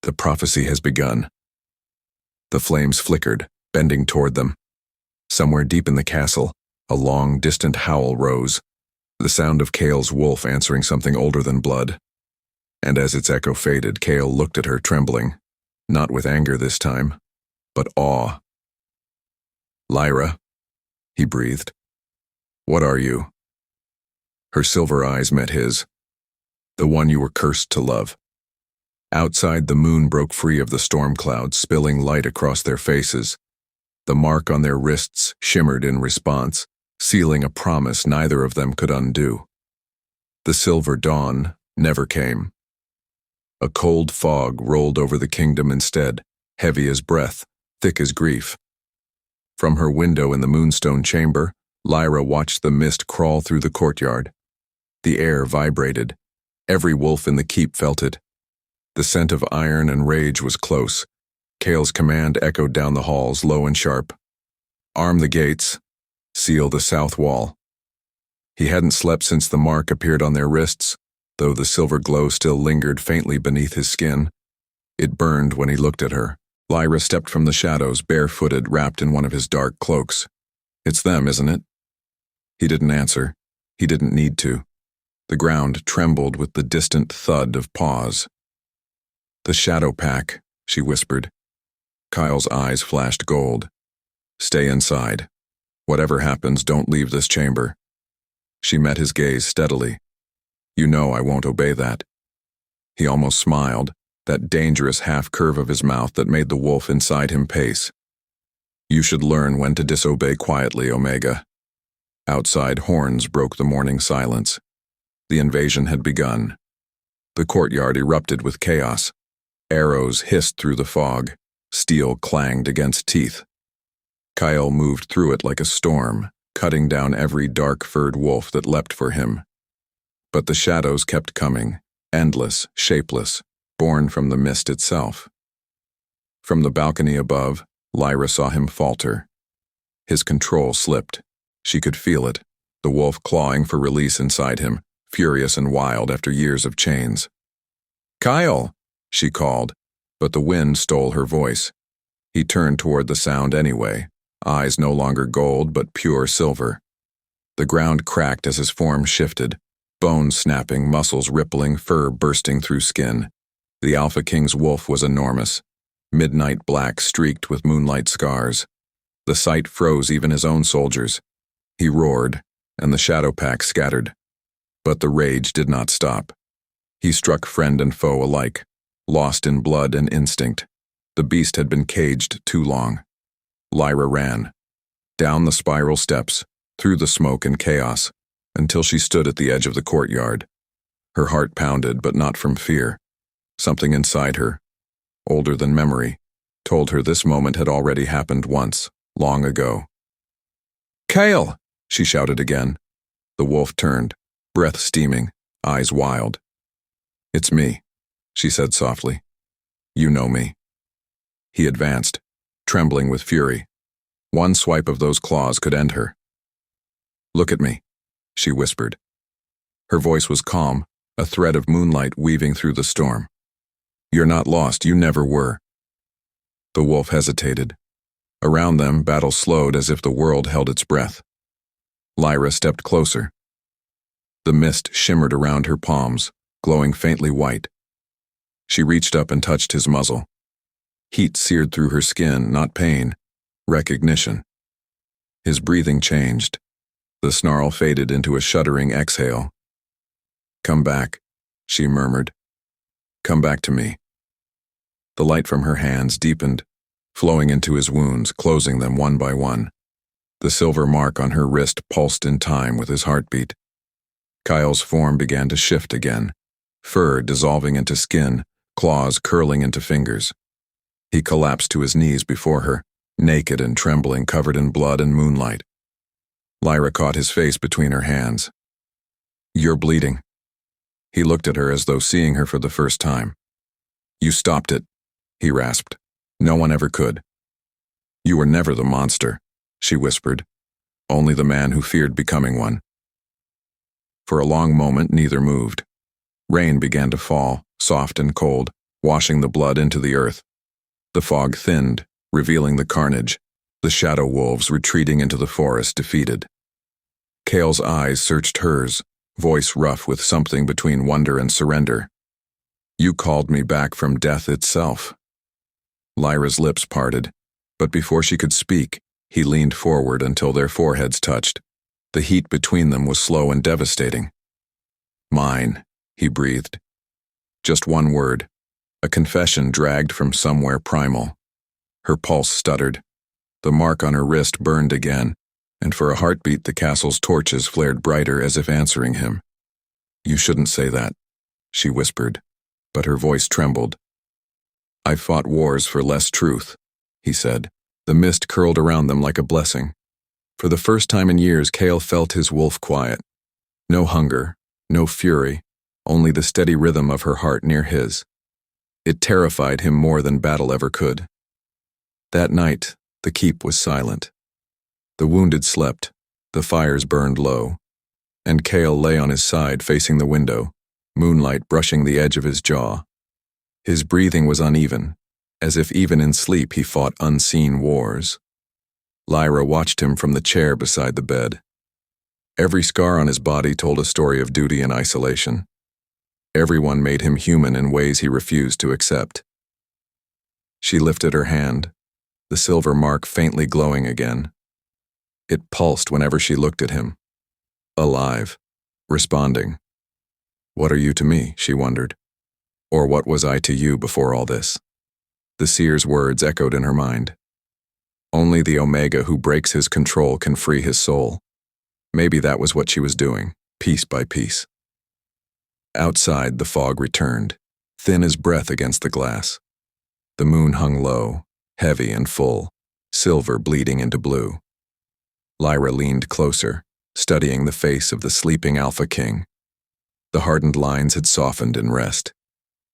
"The prophecy has begun." The flames flickered, bending toward them. Somewhere deep in the castle, a long, distant howl rose, the sound of Kale's wolf answering something older than blood. And as its echo faded, Kale looked at her, trembling, not with anger this time, but awe. "Lyra," he breathed. "What are you?" Her silver eyes met his. "The one you were cursed to love." Outside, the moon broke free of the storm clouds, spilling light across their faces. The mark on their wrists shimmered in response, sealing a promise neither of them could undo. The silver dawn never came. A cold fog rolled over the kingdom instead, heavy as breath, thick as grief. From her window in the moonstone chamber, Lyra watched the mist crawl through the courtyard. The air vibrated. Every wolf in the keep felt it. The scent of iron and rage was close. Kale's command echoed down the halls, low and sharp. "Arm the gates. Seal the south wall." He hadn't slept since the mark appeared on their wrists, though the silver glow still lingered faintly beneath his skin. It burned when he looked at her. Lyra stepped from the shadows, barefooted, wrapped in one of his dark cloaks. "It's them, isn't it?" He didn't answer. He didn't need to. The ground trembled with the distant thud of paws. "The shadow pack," she whispered. Kyle's eyes flashed gold. "Stay inside. Whatever happens, don't leave this chamber." She met his gaze steadily. "You know I won't obey that." He almost smiled, that dangerous half-curve of his mouth that made the wolf inside him pace. "You should learn when to disobey quietly, Omega." Outside, horns broke the morning silence. The invasion had begun. The courtyard erupted with chaos. Arrows hissed through the fog. Steel clanged against teeth. Kyle moved through it like a storm, cutting down every dark-furred wolf that leapt for him. But the shadows kept coming, endless, shapeless, born from the mist itself. From the balcony above, Lyra saw him falter. His control slipped. She could feel it, the wolf clawing for release inside him, furious and wild after years of chains. "Kyle!" she called, but the wind stole her voice. He turned toward the sound anyway, eyes no longer gold but pure silver. The ground cracked as his form shifted, bones snapping, muscles rippling, fur bursting through skin. The Alpha King's wolf was enormous, midnight black streaked with moonlight scars. The sight froze even his own soldiers. He roared, and the shadow pack scattered. But the rage did not stop. He struck friend and foe alike, lost in blood and instinct. The beast had been caged too long. Lyra ran, down the spiral steps, through the smoke and chaos, until she stood at the edge of the courtyard. Her heart pounded, but not from fear. Something inside her, older than memory, told her this moment had already happened once, long ago. "Kale!" she shouted again. The wolf turned, breath steaming, eyes wild. "It's me," she said softly. "You know me." He advanced, trembling with fury. One swipe of those claws could end her. "Look at me," she whispered. Her voice was calm, a thread of moonlight weaving through the storm. "You're not lost, you never were." The wolf hesitated. Around them, battle slowed as if the world held its breath. Lyra stepped closer. The mist shimmered around her palms, glowing faintly white. She reached up and touched his muzzle. Heat seared through her skin, not pain, recognition. His breathing changed. The snarl faded into a shuddering exhale. "Come back," she murmured. "Come back to me." The light from her hands deepened, flowing into his wounds, closing them one by one. The silver mark on her wrist pulsed in time with his heartbeat. Kyle's form began to shift again, fur dissolving into skin, claws curling into fingers. He collapsed to his knees before her, naked and trembling, covered in blood and moonlight. Lyra caught his face between her hands. "You're bleeding." He looked at her as though seeing her for the first time. "You stopped it," he rasped. "No one ever could." "You were never the monster," she whispered. only the man who feared becoming one. For a long moment, neither moved. Rain began to fall, soft and cold, washing the blood into the earth. The fog thinned, revealing the carnage, the shadow wolves retreating into the forest defeated. Kale's eyes searched hers, voice rough with something between wonder and surrender. "You called me back from death itself." Lyra's lips parted, but before she could speak, he leaned forward until their foreheads touched. The heat between them was slow and devastating. "Mine," he breathed. Just one word, a confession dragged from somewhere primal. Her pulse stuttered. The mark on her wrist burned again, and for a heartbeat the castle's torches flared brighter as if answering him. "You shouldn't say that," she whispered, but her voice trembled. "I've fought wars for less truth," he said. The mist curled around them like a blessing. For the first time in years, Kale felt his wolf quiet. No hunger, no fury, only the steady rhythm of her heart near his. It terrified him more than battle ever could. That night, the keep was silent. The wounded slept, the fires burned low, and Kale lay on his side facing the window, moonlight brushing the edge of his jaw. His breathing was uneven, as if even in sleep he fought unseen wars. Lyra watched him from the chair beside the bed. Every scar on his body told a story of duty and isolation. Everyone made him human in ways he refused to accept. She lifted her hand, the silver mark faintly glowing again. It pulsed whenever she looked at him. Alive, responding. "What are you to me?" she wondered. Or what was I to you before all this? The seer's words echoed in her mind. Only the Omega who breaks his control can free his soul. Maybe that was what she was doing, piece by piece. Outside, the fog returned, thin as breath against the glass. The moon hung low, heavy and full, silver bleeding into blue. Lyra leaned closer, studying the face of the sleeping Alpha King. The hardened lines had softened in rest.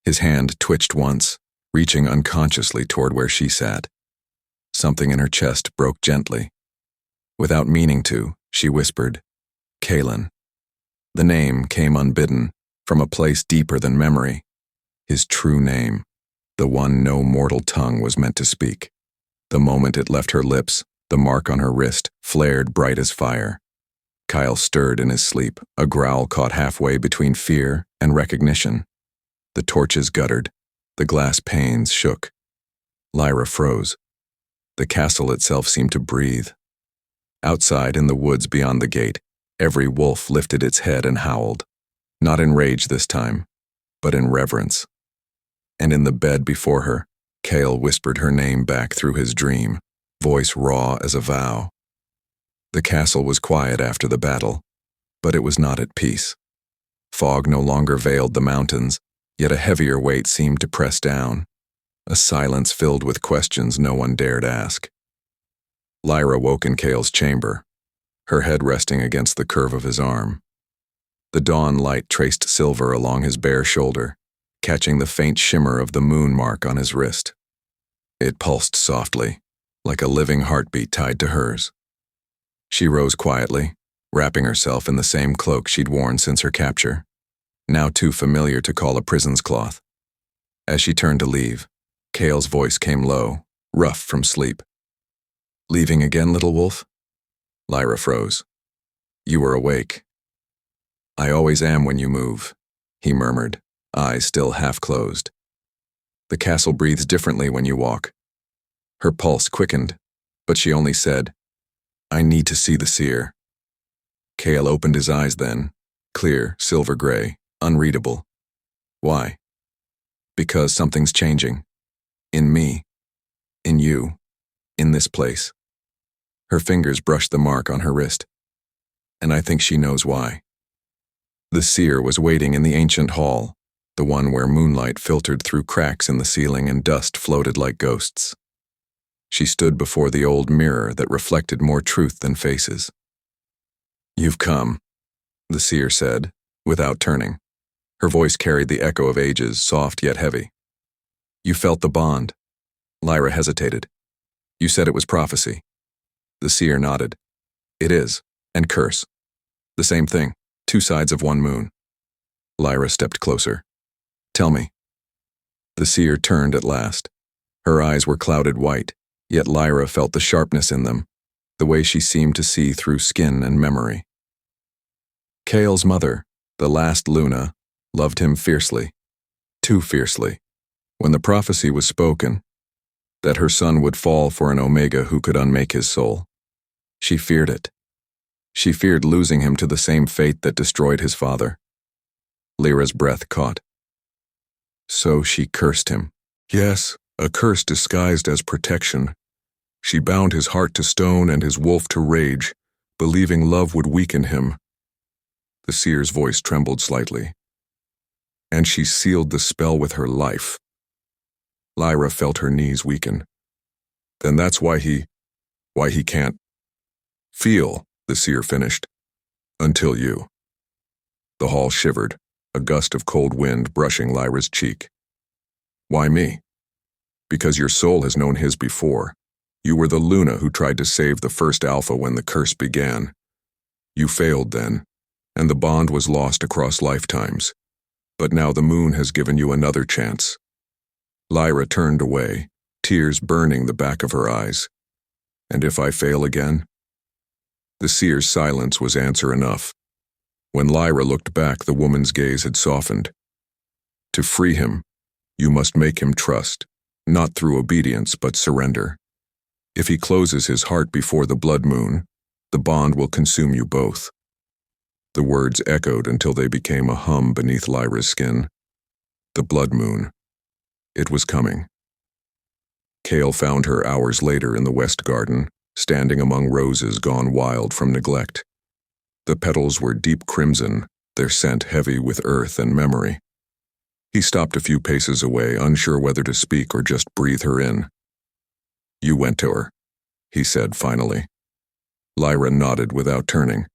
His hand twitched once, reaching unconsciously toward where she sat. Something in her chest broke gently. Without meaning to, she whispered, "Kalin." The name came unbidden, from a place deeper than memory. His true name, the one no mortal tongue was meant to speak. The moment it left her lips, the mark on her wrist flared bright as fire. Kyle stirred in his sleep, a growl caught halfway between fear and recognition. The torches guttered, the glass panes shook. Lyra froze. The castle itself seemed to breathe. Outside in the woods beyond the gate, every wolf lifted its head and howled. Not in rage this time, but in reverence. And in the bed before her, Kale whispered her name back through his dream, voice raw as a vow. The castle was quiet after the battle, but it was not at peace. Fog no longer veiled the mountains, yet a heavier weight seemed to press down. A silence filled with questions no one dared ask. Lyra woke in Kale's chamber, her head resting against the curve of his arm. The dawn light traced silver along his bare shoulder, catching the faint shimmer of the moon mark on his wrist. It pulsed softly, like a living heartbeat tied to hers. She rose quietly, wrapping herself in the same cloak she'd worn since her capture, now too familiar to call a prison's cloth. As she turned to leave, Kale's voice came low, rough from sleep. "Leaving again, little wolf?" Lyra froze. "You were awake." "I always am when you move," he murmured, eyes still half closed. "The castle breathes differently when you walk." Her pulse quickened, but she only said, "I need to see the seer." Kale opened his eyes then, clear, silver gray, unreadable. "Why?" "Because something's changing. In me. In you. In this place." Her fingers brushed the mark on her wrist. "And I think she knows why." The seer was waiting in the ancient hall, the one where moonlight filtered through cracks in the ceiling and dust floated like ghosts. She stood before the old mirror that reflected more truth than faces. "You've come," the seer said, without turning. Her voice carried the echo of ages, soft yet heavy. "You felt the bond." Lyra hesitated. "You said it was prophecy." The seer nodded. It is. And curse. The same thing. Two sides of one moon. Lyra stepped closer. Tell me. The seer turned at last. Her eyes were clouded white, yet Lyra felt the sharpness in them, the way she seemed to see through skin and memory. Kale's mother, the last Luna, loved him fiercely. Too fiercely. When the prophecy was spoken, that her son would fall for an Omega who could unmake his soul, she feared it. She feared losing him to the same fate that destroyed his father. Lyra's breath caught. So she cursed him. Yes, a curse disguised as protection. She bound his heart to stone and his wolf to rage, believing love would weaken him. The seer's voice trembled slightly. And she sealed the spell with her life. Lyra felt her knees weaken. Then that's why he can't feel, the seer finished. Until you. The hall shivered, a gust of cold wind brushing Lyra's cheek. Why me? Because your soul has known his before. You were the Luna who tried to save the first Alpha when the curse began. You failed then, and the bond was lost across lifetimes. But now the moon has given you another chance. Lyra turned away, tears burning the back of her eyes. And if I fail again? The seer's silence was answer enough. When Lyra looked back, the woman's gaze had softened. To free him, you must make him trust, not through obedience but surrender. If he closes his heart before the blood moon, the bond will consume you both. The words echoed until they became a hum beneath Lyra's skin. The blood moon. It was coming. Kale found her hours later in the West Garden, standing among roses gone wild from neglect. The petals were deep crimson, their scent heavy with earth and memory. He stopped a few paces away, unsure whether to speak or just breathe her in. You went to her, he said finally. Lyra nodded without turning.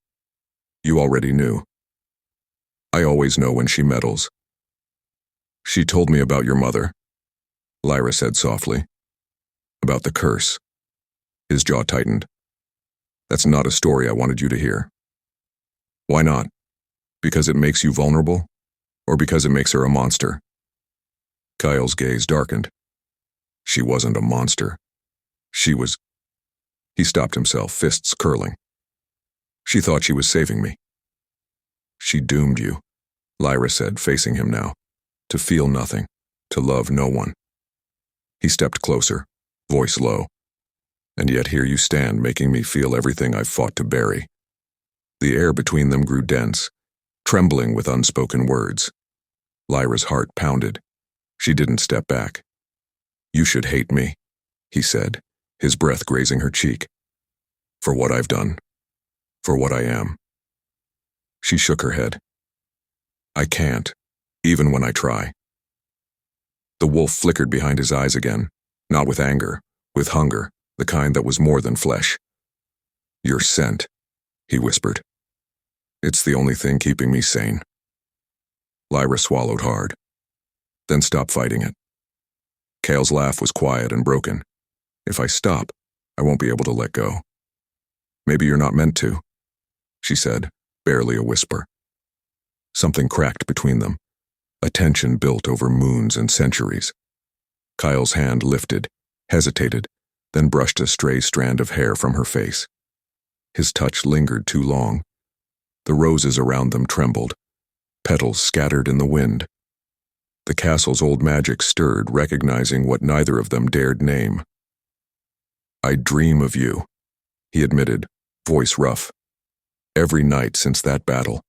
You already knew. I always know when she meddles. She told me about your mother, Lyra said softly. About the curse. His jaw tightened. That's not a story I wanted you to hear. Why not? Because it makes you vulnerable? Or because it makes her a monster? Kyle's gaze darkened. She wasn't a monster. She was... He stopped himself, fists curling. She thought she was saving me. She doomed you, Lyra said, facing him now. To feel nothing, to love no one. He stepped closer, voice low. And yet here you stand, making me feel everything I've fought to bury. The air between them grew dense, trembling with unspoken words. Lyra's heart pounded. She didn't step back. You should hate me, he said, his breath grazing her cheek. For what I've done. For what I am. She shook her head. I can't, even when I try. The wolf flickered behind his eyes again, not with anger, with hunger, the kind that was more than flesh. Your scent, he whispered. It's the only thing keeping me sane. Lyra swallowed hard, then stopped fighting it. Kale's laugh was quiet and broken. If I stop, I won't be able to let go. Maybe you're not meant to, she said, barely a whisper. Something cracked between them, a tension built over moons and centuries. Kyle's hand lifted, hesitated, then brushed a stray strand of hair from her face. His touch lingered too long. The roses around them trembled, petals scattered in the wind. The castle's old magic stirred, recognizing what neither of them dared name. I dream of you, he admitted, voice rough. Every night since that battle.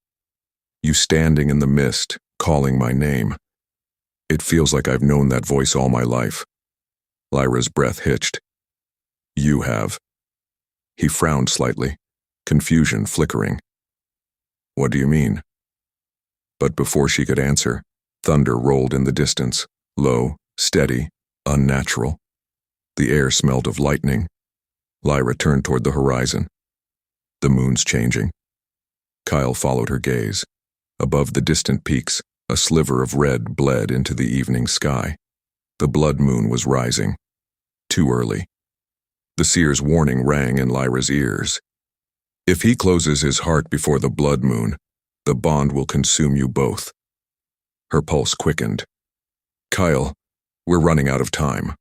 You standing in the mist, calling my name. It feels like I've known that voice all my life. Lyra's breath hitched. You have. He frowned slightly, confusion flickering. What do you mean? But before she could answer, thunder rolled in the distance, low, steady, unnatural. The air smelled of lightning. Lyra turned toward the horizon. The moon's changing. Kyle followed her gaze. Above the distant peaks, a sliver of red bled into the evening sky. The blood moon was rising. Too early. The seer's warning rang in Lyra's ears. If he closes his heart before the blood moon, the bond will consume you both. Her pulse quickened. Kyle, we're running out of time.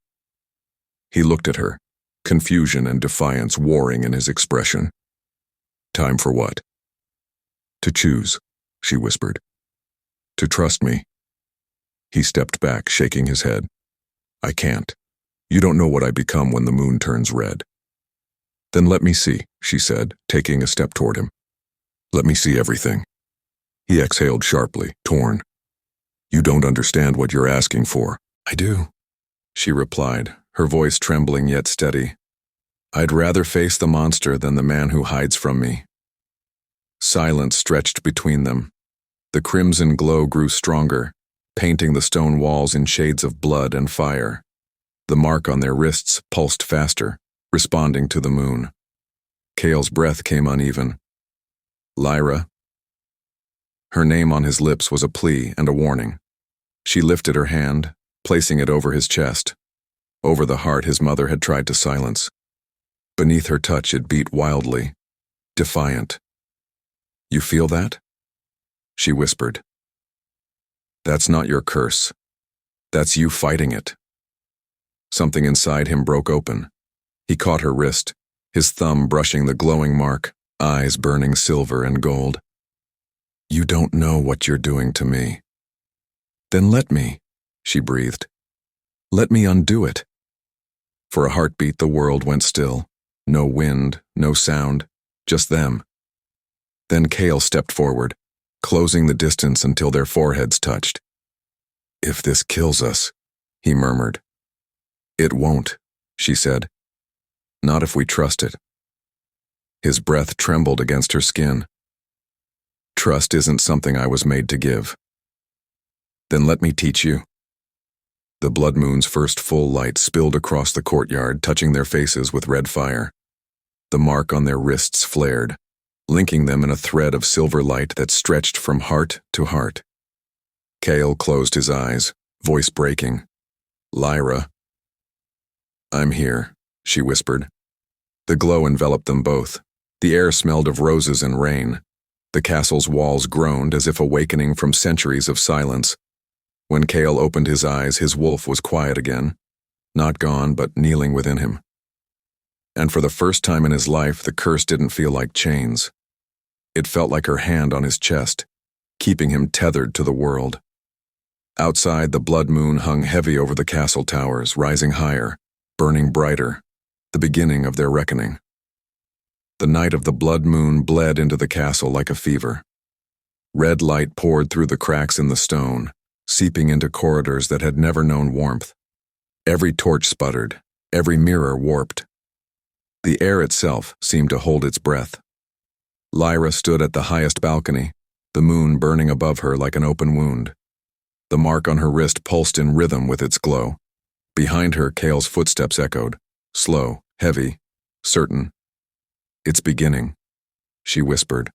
He looked at her, confusion and defiance warring in his expression. Time for what? To choose, she whispered. To trust me. He stepped back, shaking his head. I can't. You don't know what I become when the moon turns red. Then let me see, she said, taking a step toward him. Let me see everything. He exhaled sharply, torn. You don't understand what you're asking for. I do, she replied, her voice trembling yet steady. I'd rather face the monster than the man who hides from me. Silence stretched between them. The crimson glow grew stronger, painting the stone walls in shades of blood and fire. The mark on their wrists pulsed faster, responding to the moon. Kale's breath came uneven. Lyra. Her name on his lips was a plea and a warning. She lifted her hand, placing it over his chest, over the heart his mother had tried to silence. Beneath her touch it beat wildly, defiant. You feel that? She whispered. That's not your curse. That's you fighting it. Something inside him broke open. He caught her wrist, his thumb brushing the glowing mark, eyes burning silver and gold. You don't know what you're doing to me. Then let me, she breathed. Let me undo it. For a heartbeat, the world went still. No wind, no sound, just them. Then Kale stepped forward, closing the distance until their foreheads touched. If this kills us, he murmured. It won't, she said. Not if we trust it. His breath trembled against her skin. Trust isn't something I was made to give. Then let me teach you. The blood moon's first full light spilled across the courtyard, touching their faces with red fire. The mark on their wrists flared, linking them in a thread of silver light that stretched from heart to heart. Kale closed his eyes, voice breaking. Lyra. I'm here, she whispered. The glow enveloped them both. The air smelled of roses and rain. The castle's walls groaned as if awakening from centuries of silence. When Kale opened his eyes, his wolf was quiet again, not gone but kneeling within him. And for the first time in his life, the curse didn't feel like chains. It felt like her hand on his chest, keeping him tethered to the world. Outside, the blood moon hung heavy over the castle towers, rising higher, burning brighter, the beginning of their reckoning. The night of the blood moon bled into the castle like a fever. Red light poured through the cracks in the stone, seeping into corridors that had never known warmth. Every torch sputtered, every mirror warped. The air itself seemed to hold its breath. Lyra stood at the highest balcony, the moon burning above her like an open wound. The mark on her wrist pulsed in rhythm with its glow. Behind her, Kale's footsteps echoed, slow, heavy, certain. It's beginning, she whispered.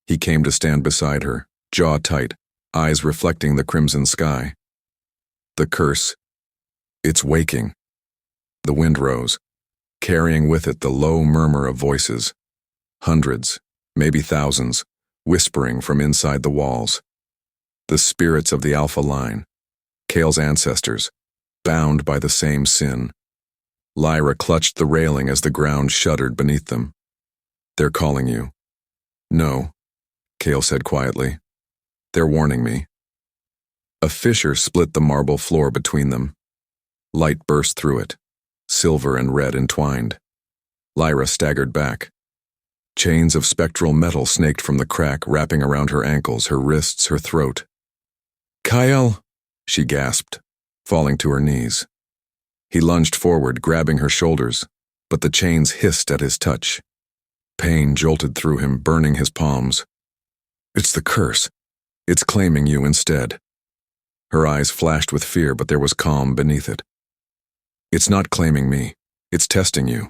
He came to stand beside her, jaw tight, eyes reflecting the crimson sky. The curse. It's waking. The wind rose, carrying with it the low murmur of voices. Hundreds, maybe thousands, whispering from inside the walls. The spirits of the Alpha line, Kale's ancestors, bound by the same sin. Lyra clutched the railing as the ground shuddered beneath them. They're calling you. No, Kale said quietly. They're warning me. A fissure split the marble floor between them. Light burst through it, silver and red entwined. Lyra staggered back. Chains of spectral metal snaked from the crack, wrapping around her ankles, her wrists, her throat. Kyle, she gasped, falling to her knees. He lunged forward, grabbing her shoulders, but the chains hissed at his touch. Pain jolted through him, burning his palms. It's the curse. It's claiming you instead. Her eyes flashed with fear, but there was calm beneath it. It's not claiming me. It's testing you.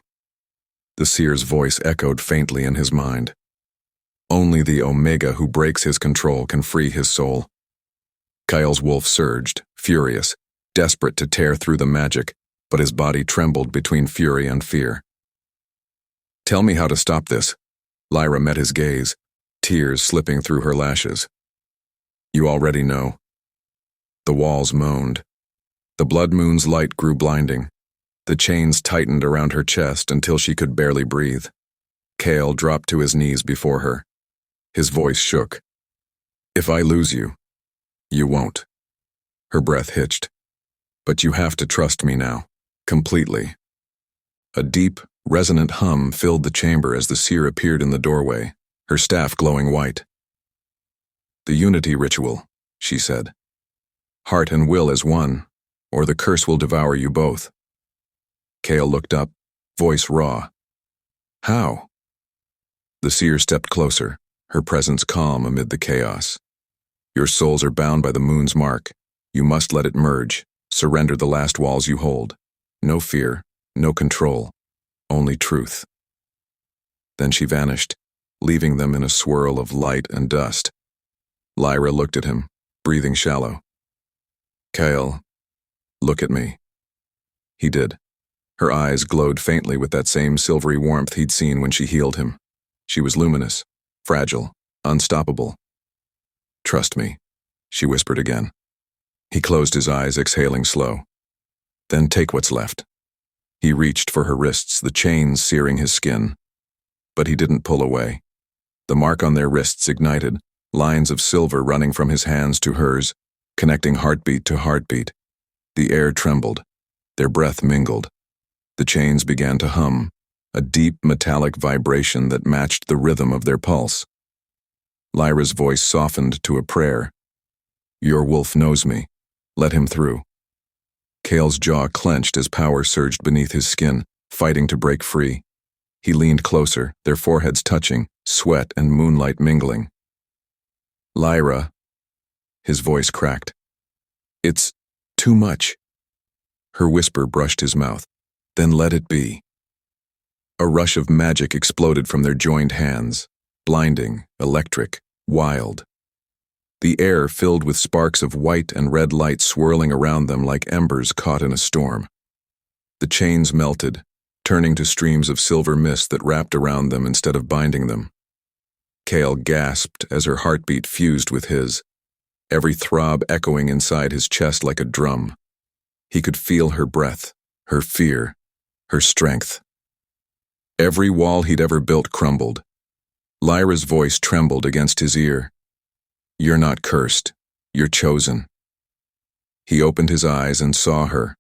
The seer's voice echoed faintly in his mind. Only the Omega who breaks his control can free his soul. Kyle's wolf surged, furious, desperate to tear through the magic, but his body trembled between fury and fear. Tell me how to stop this, Lyra met his gaze, tears slipping through her lashes. You already know. The walls moaned. The blood moon's light grew blinding. The chains tightened around her chest until she could barely breathe. Kale dropped to his knees before her. His voice shook. If I lose you, you won't. Her breath hitched. But you have to trust me now, completely. A deep, resonant hum filled the chamber as the seer appeared in the doorway, her staff glowing white. The unity ritual, she said. Heart and will as one, or the curse will devour you both. Kale looked up, voice raw. How? The seer stepped closer, her presence calm amid the chaos. Your souls are bound by the moon's mark. You must let it merge, surrender the last walls you hold. No fear, no control, only truth. Then she vanished, leaving them in a swirl of light and dust. Lyra looked at him, breathing shallow. Kale, look at me. He did. Her eyes glowed faintly with that same silvery warmth he'd seen when she healed him. She was luminous, fragile, unstoppable. Trust me, she whispered again. He closed his eyes, exhaling slow. Then take what's left. He reached for her wrists, the chains searing his skin. But he didn't pull away. The mark on their wrists ignited, lines of silver running from his hands to hers, connecting heartbeat to heartbeat. The air trembled. Their breath mingled. The chains began to hum, a deep metallic vibration that matched the rhythm of their pulse. Lyra's voice softened to a prayer. Your wolf knows me. Let him through. Kale's jaw clenched as power surged beneath his skin, fighting to break free. He leaned closer, their foreheads touching, sweat and moonlight mingling. Lyra. His voice cracked. It's too much. Her whisper brushed his mouth. Then let it be. A rush of magic exploded from their joined hands, blinding, electric, wild. The air filled with sparks of white and red light swirling around them like embers caught in a storm. The chains melted, turning to streams of silver mist that wrapped around them instead of binding them. Kale gasped as her heartbeat fused with his, every throb echoing inside his chest like a drum. He could feel her breath, her fear, her strength. Every wall he'd ever built crumbled. Lyra's voice trembled against his ear. You're not cursed. You're chosen. He opened his eyes and saw her,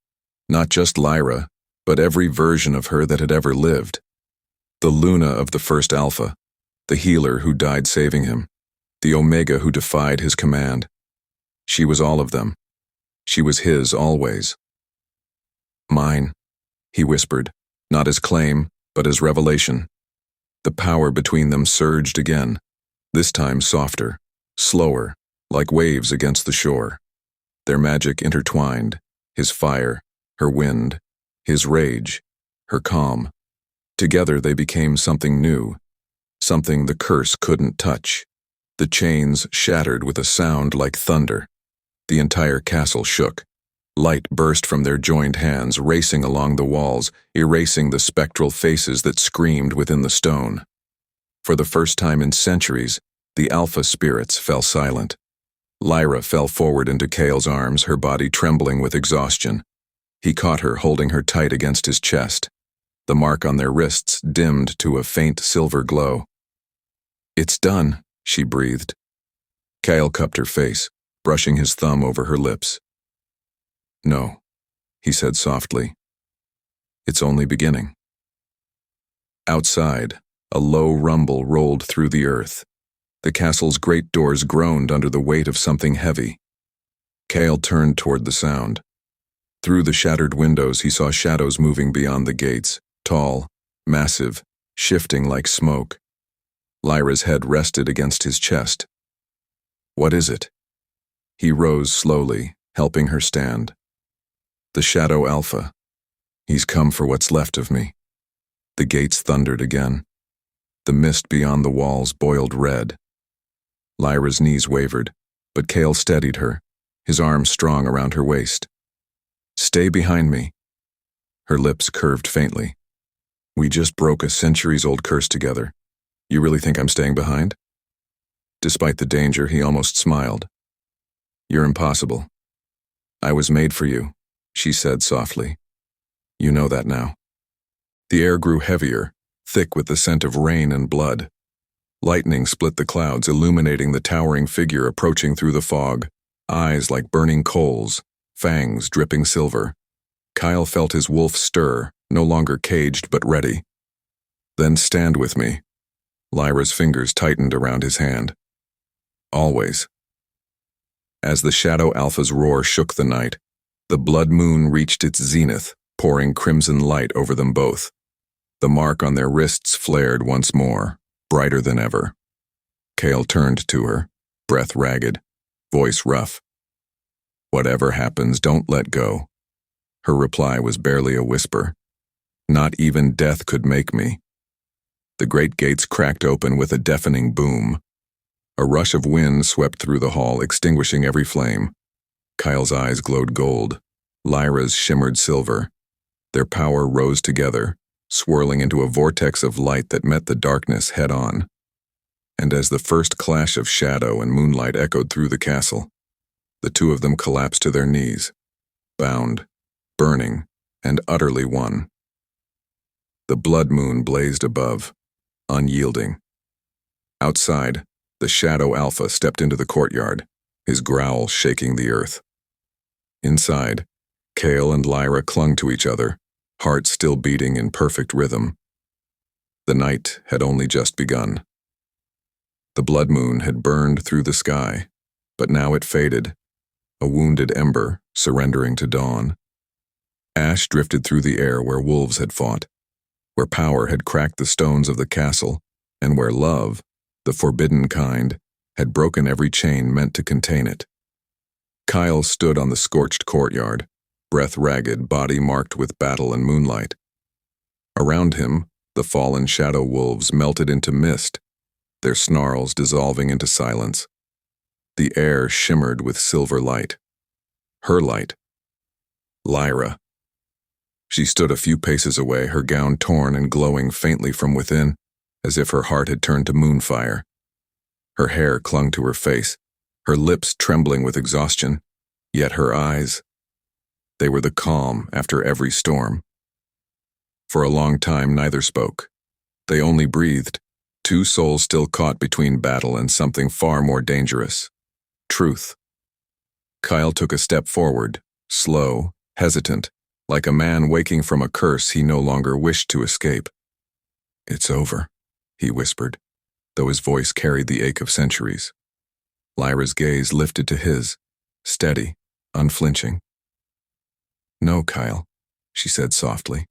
not just Lyra, but every version of her that had ever lived. The Luna of the first Alpha, the healer who died saving him, the Omega who defied his command. She was all of them. She was his always. Mine, he whispered, not as claim, but as revelation. The power between them surged again, this time softer, slower, like waves against the shore. Their magic intertwined, his fire, her wind, his rage, her calm. Together they became something new, something the curse couldn't touch. The chains shattered with a sound like thunder. The entire castle shook. Light burst from their joined hands, racing along the walls, erasing the spectral faces that screamed within the stone. For the first time in centuries, the Alpha spirits fell silent. Lyra fell forward into Kale's arms, her body trembling with exhaustion. He caught her, holding her tight against his chest. The mark on their wrists dimmed to a faint silver glow. It's done, she breathed. Kale cupped her face, brushing his thumb over her lips. No, he said softly. It's only beginning. Outside, a low rumble rolled through the earth. The castle's great doors groaned under the weight of something heavy. Kale turned toward the sound. Through the shattered windows he saw shadows moving beyond the gates, tall, massive, shifting like smoke. Lyra's head rested against his chest. What is it? He rose slowly, helping her stand. The Shadow Alpha. He's come for what's left of me. The gates thundered again. The mist beyond the walls boiled red. Lyra's knees wavered, but Kale steadied her, his arms strong around her waist. Stay behind me. Her lips curved faintly. We just broke a centuries-old curse together. You really think I'm staying behind? Despite the danger, he almost smiled. You're impossible. I was made for you, she said softly. You know that now. The air grew heavier, thick with the scent of rain and blood. Lightning split the clouds, illuminating the towering figure approaching through the fog, eyes like burning coals, fangs dripping silver. Kyle felt his wolf stir, no longer caged but ready. Then stand with me. Lyra's fingers tightened around his hand. Always. As the Shadow Alpha's roar shook the night, the blood moon reached its zenith, pouring crimson light over them both. The mark on their wrists flared once more, brighter than ever. Kale turned to her, breath ragged, voice rough. Whatever happens, don't let go. Her reply was barely a whisper. Not even death could make me. The great gates cracked open with a deafening boom. A rush of wind swept through the hall, extinguishing every flame. Kyle's eyes glowed gold. Lyra's shimmered silver. Their power rose together, swirling into a vortex of light that met the darkness head-on. And as the first clash of shadow and moonlight echoed through the castle, the two of them collapsed to their knees, bound, burning, and utterly one. The blood moon blazed above, unyielding. Outside, the Shadow Alpha stepped into the courtyard, his growl shaking the earth. Inside, Kale and Lyra clung to each other, hearts still beating in perfect rhythm. The night had only just begun. The blood moon had burned through the sky, but now it faded, a wounded ember surrendering to dawn. Ash drifted through the air where wolves had fought, where power had cracked the stones of the castle, and where love, the forbidden kind, had broken every chain meant to contain it. Kyle stood on the scorched courtyard, breath ragged, body marked with battle and moonlight. Around him, the fallen shadow wolves melted into mist, their snarls dissolving into silence. The air shimmered with silver light. Her light. Lyra. She stood a few paces away, her gown torn and glowing faintly from within, as if her heart had turned to moonfire. Her hair clung to her face, her lips trembling with exhaustion, yet her eyes, they were the calm after every storm. For a long time, neither spoke. They only breathed, two souls still caught between battle and something far more dangerous. Truth. Kyle took a step forward, slow, hesitant, like a man waking from a curse he no longer wished to escape. It's over, he whispered, though his voice carried the ache of centuries. Lyra's gaze lifted to his, steady, unflinching. No, Kyle, she said softly.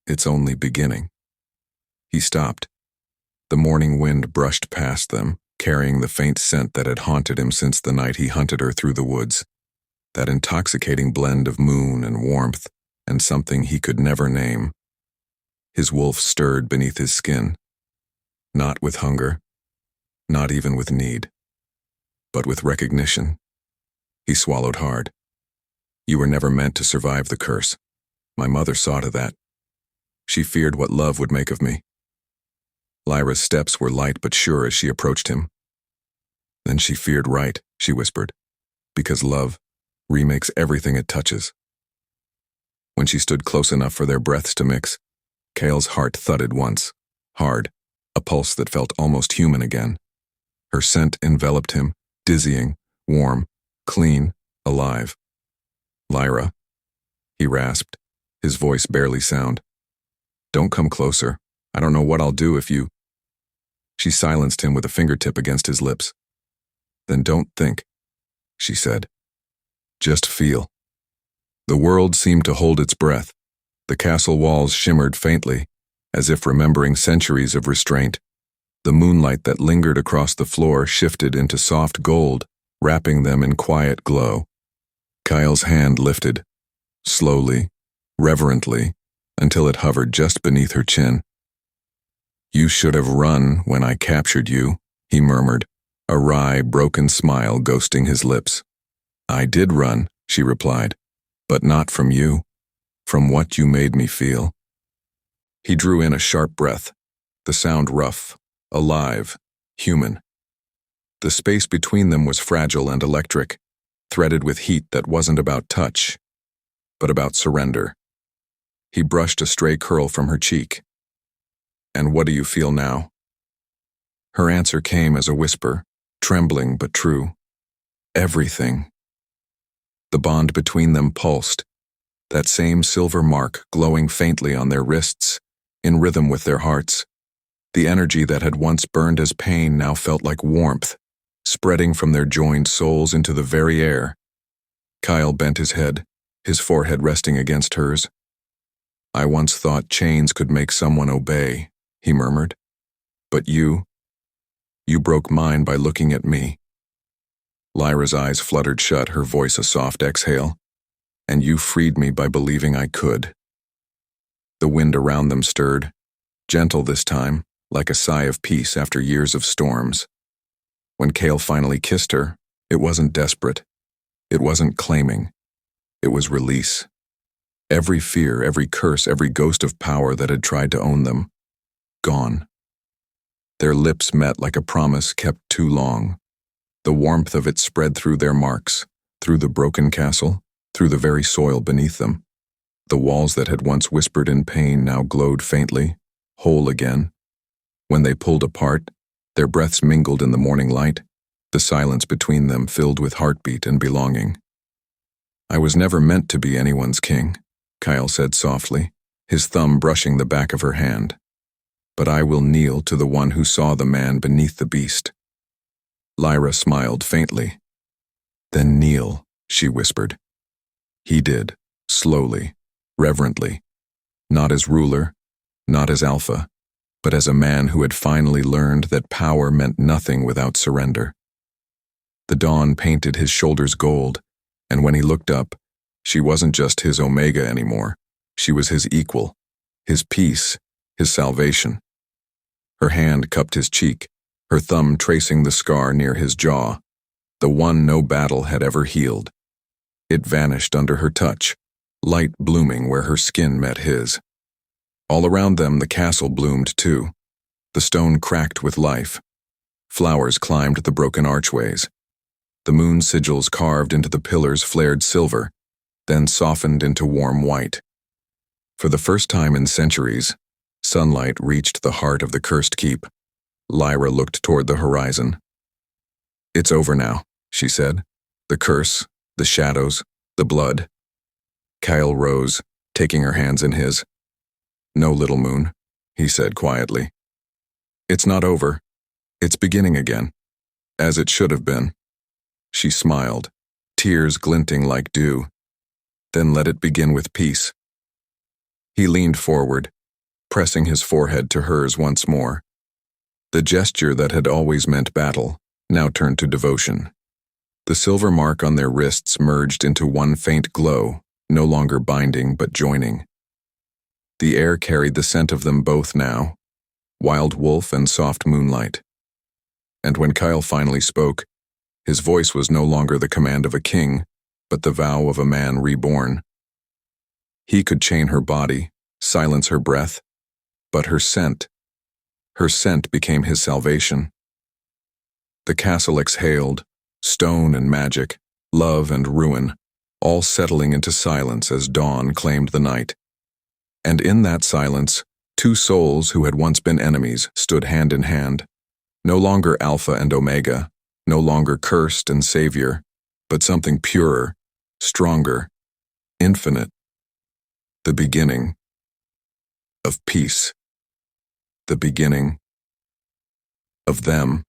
It's only beginning. He stopped. The morning wind brushed past them, carrying the faint scent that had haunted him since the night he hunted her through the woods. That intoxicating blend of moon and warmth and something he could never name. His wolf stirred beneath his skin. Not with hunger, not even with need, but with recognition. He swallowed hard. You were never meant to survive the curse. My mother saw to that. She feared what love would make of me. Lyra's steps were light but sure as she approached him. Then she feared right, she whispered, because love remakes everything it touches. When she stood close enough for their breaths to mix, Kale's heart thudded once, hard, a pulse that felt almost human again. Her scent enveloped him, dizzying, warm, clean, alive. Lyra, he rasped, his voice barely sound. Don't come closer. I don't know what I'll do if you... She silenced him with a fingertip against his lips. Then don't think, she said. Just feel. The world seemed to hold its breath. The castle walls shimmered faintly, as if remembering centuries of restraint. The moonlight that lingered across the floor shifted into soft gold, wrapping them in quiet glow. Kyle's hand lifted, slowly, reverently, until it hovered just beneath her chin. You should have run when I captured you, he murmured, a wry, broken smile ghosting his lips. I did run, she replied, but not from you, from what you made me feel. He drew in a sharp breath, the sound rough, alive, human. The space between them was fragile and electric, threaded with heat that wasn't about touch, but about surrender. He brushed a stray curl from her cheek. "And what do you feel now?" Her answer came as a whisper, trembling but true. "Everything." The bond between them pulsed, that same silver mark glowing faintly on their wrists, in rhythm with their hearts. The energy that had once burned as pain now felt like warmth, spreading from their joined souls into the very air. Kyle bent his head, his forehead resting against hers. "I once thought chains could make someone obey," he murmured. "But you broke mine by looking at me." Lyra's eyes fluttered shut, her voice a soft exhale. "And you freed me by believing I could." The wind around them stirred, gentle this time, like a sigh of peace after years of storms. When Kale finally kissed her, it wasn't desperate. It wasn't claiming. It was release. Every fear, every curse, every ghost of power that had tried to own them, gone. Their lips met like a promise kept too long. The warmth of it spread through their marks, through the broken castle, through the very soil beneath them. The walls that had once whispered in pain now glowed faintly, whole again. When they pulled apart, their breaths mingled in the morning light, the silence between them filled with heartbeat and belonging. "I was never meant to be anyone's king," Kyle said softly, his thumb brushing the back of her hand. "But I will kneel to the one who saw the man beneath the beast." Lyra smiled faintly. "Then kneel," she whispered. He did, slowly, reverently, not as ruler, not as alpha, but as a man who had finally learned that power meant nothing without surrender. The dawn painted his shoulders gold, and when he looked up, she wasn't just his omega anymore. She was his equal, his peace, his salvation. Her hand cupped his cheek, her thumb tracing the scar near his jaw, the one no battle had ever healed. It vanished under her touch, light blooming where her skin met his. All around them the castle bloomed too. The stone cracked with life. Flowers climbed the broken archways. The moon sigils carved into the pillars flared silver, then softened into warm white. For the first time in centuries, sunlight reached the heart of the cursed keep. Lyra looked toward the horizon. "It's over now," she said. "The curse, the shadows, the blood." Kyle rose, taking her hands in his. "No, little moon," he said quietly. "It's not over. It's beginning again, as it should have been." She smiled, tears glinting like dew. "Then let it begin with peace." He leaned forward, pressing his forehead to hers once more. The gesture that had always meant battle now turned to devotion. The silver mark on their wrists merged into one faint glow, no longer binding but joining. The air carried the scent of them both now, wild wolf and soft moonlight. And when Kyle finally spoke, his voice was no longer the command of a king, but the vow of a man reborn. He could chain her body, silence her breath, but her scent became his salvation. The castle exhaled, stone and magic, love and ruin, all settling into silence as dawn claimed the night. And in that silence, two souls who had once been enemies stood hand in hand, no longer Alpha and Omega, no longer cursed and savior, but something purer, stronger, infinite. The beginning of peace. The beginning of them.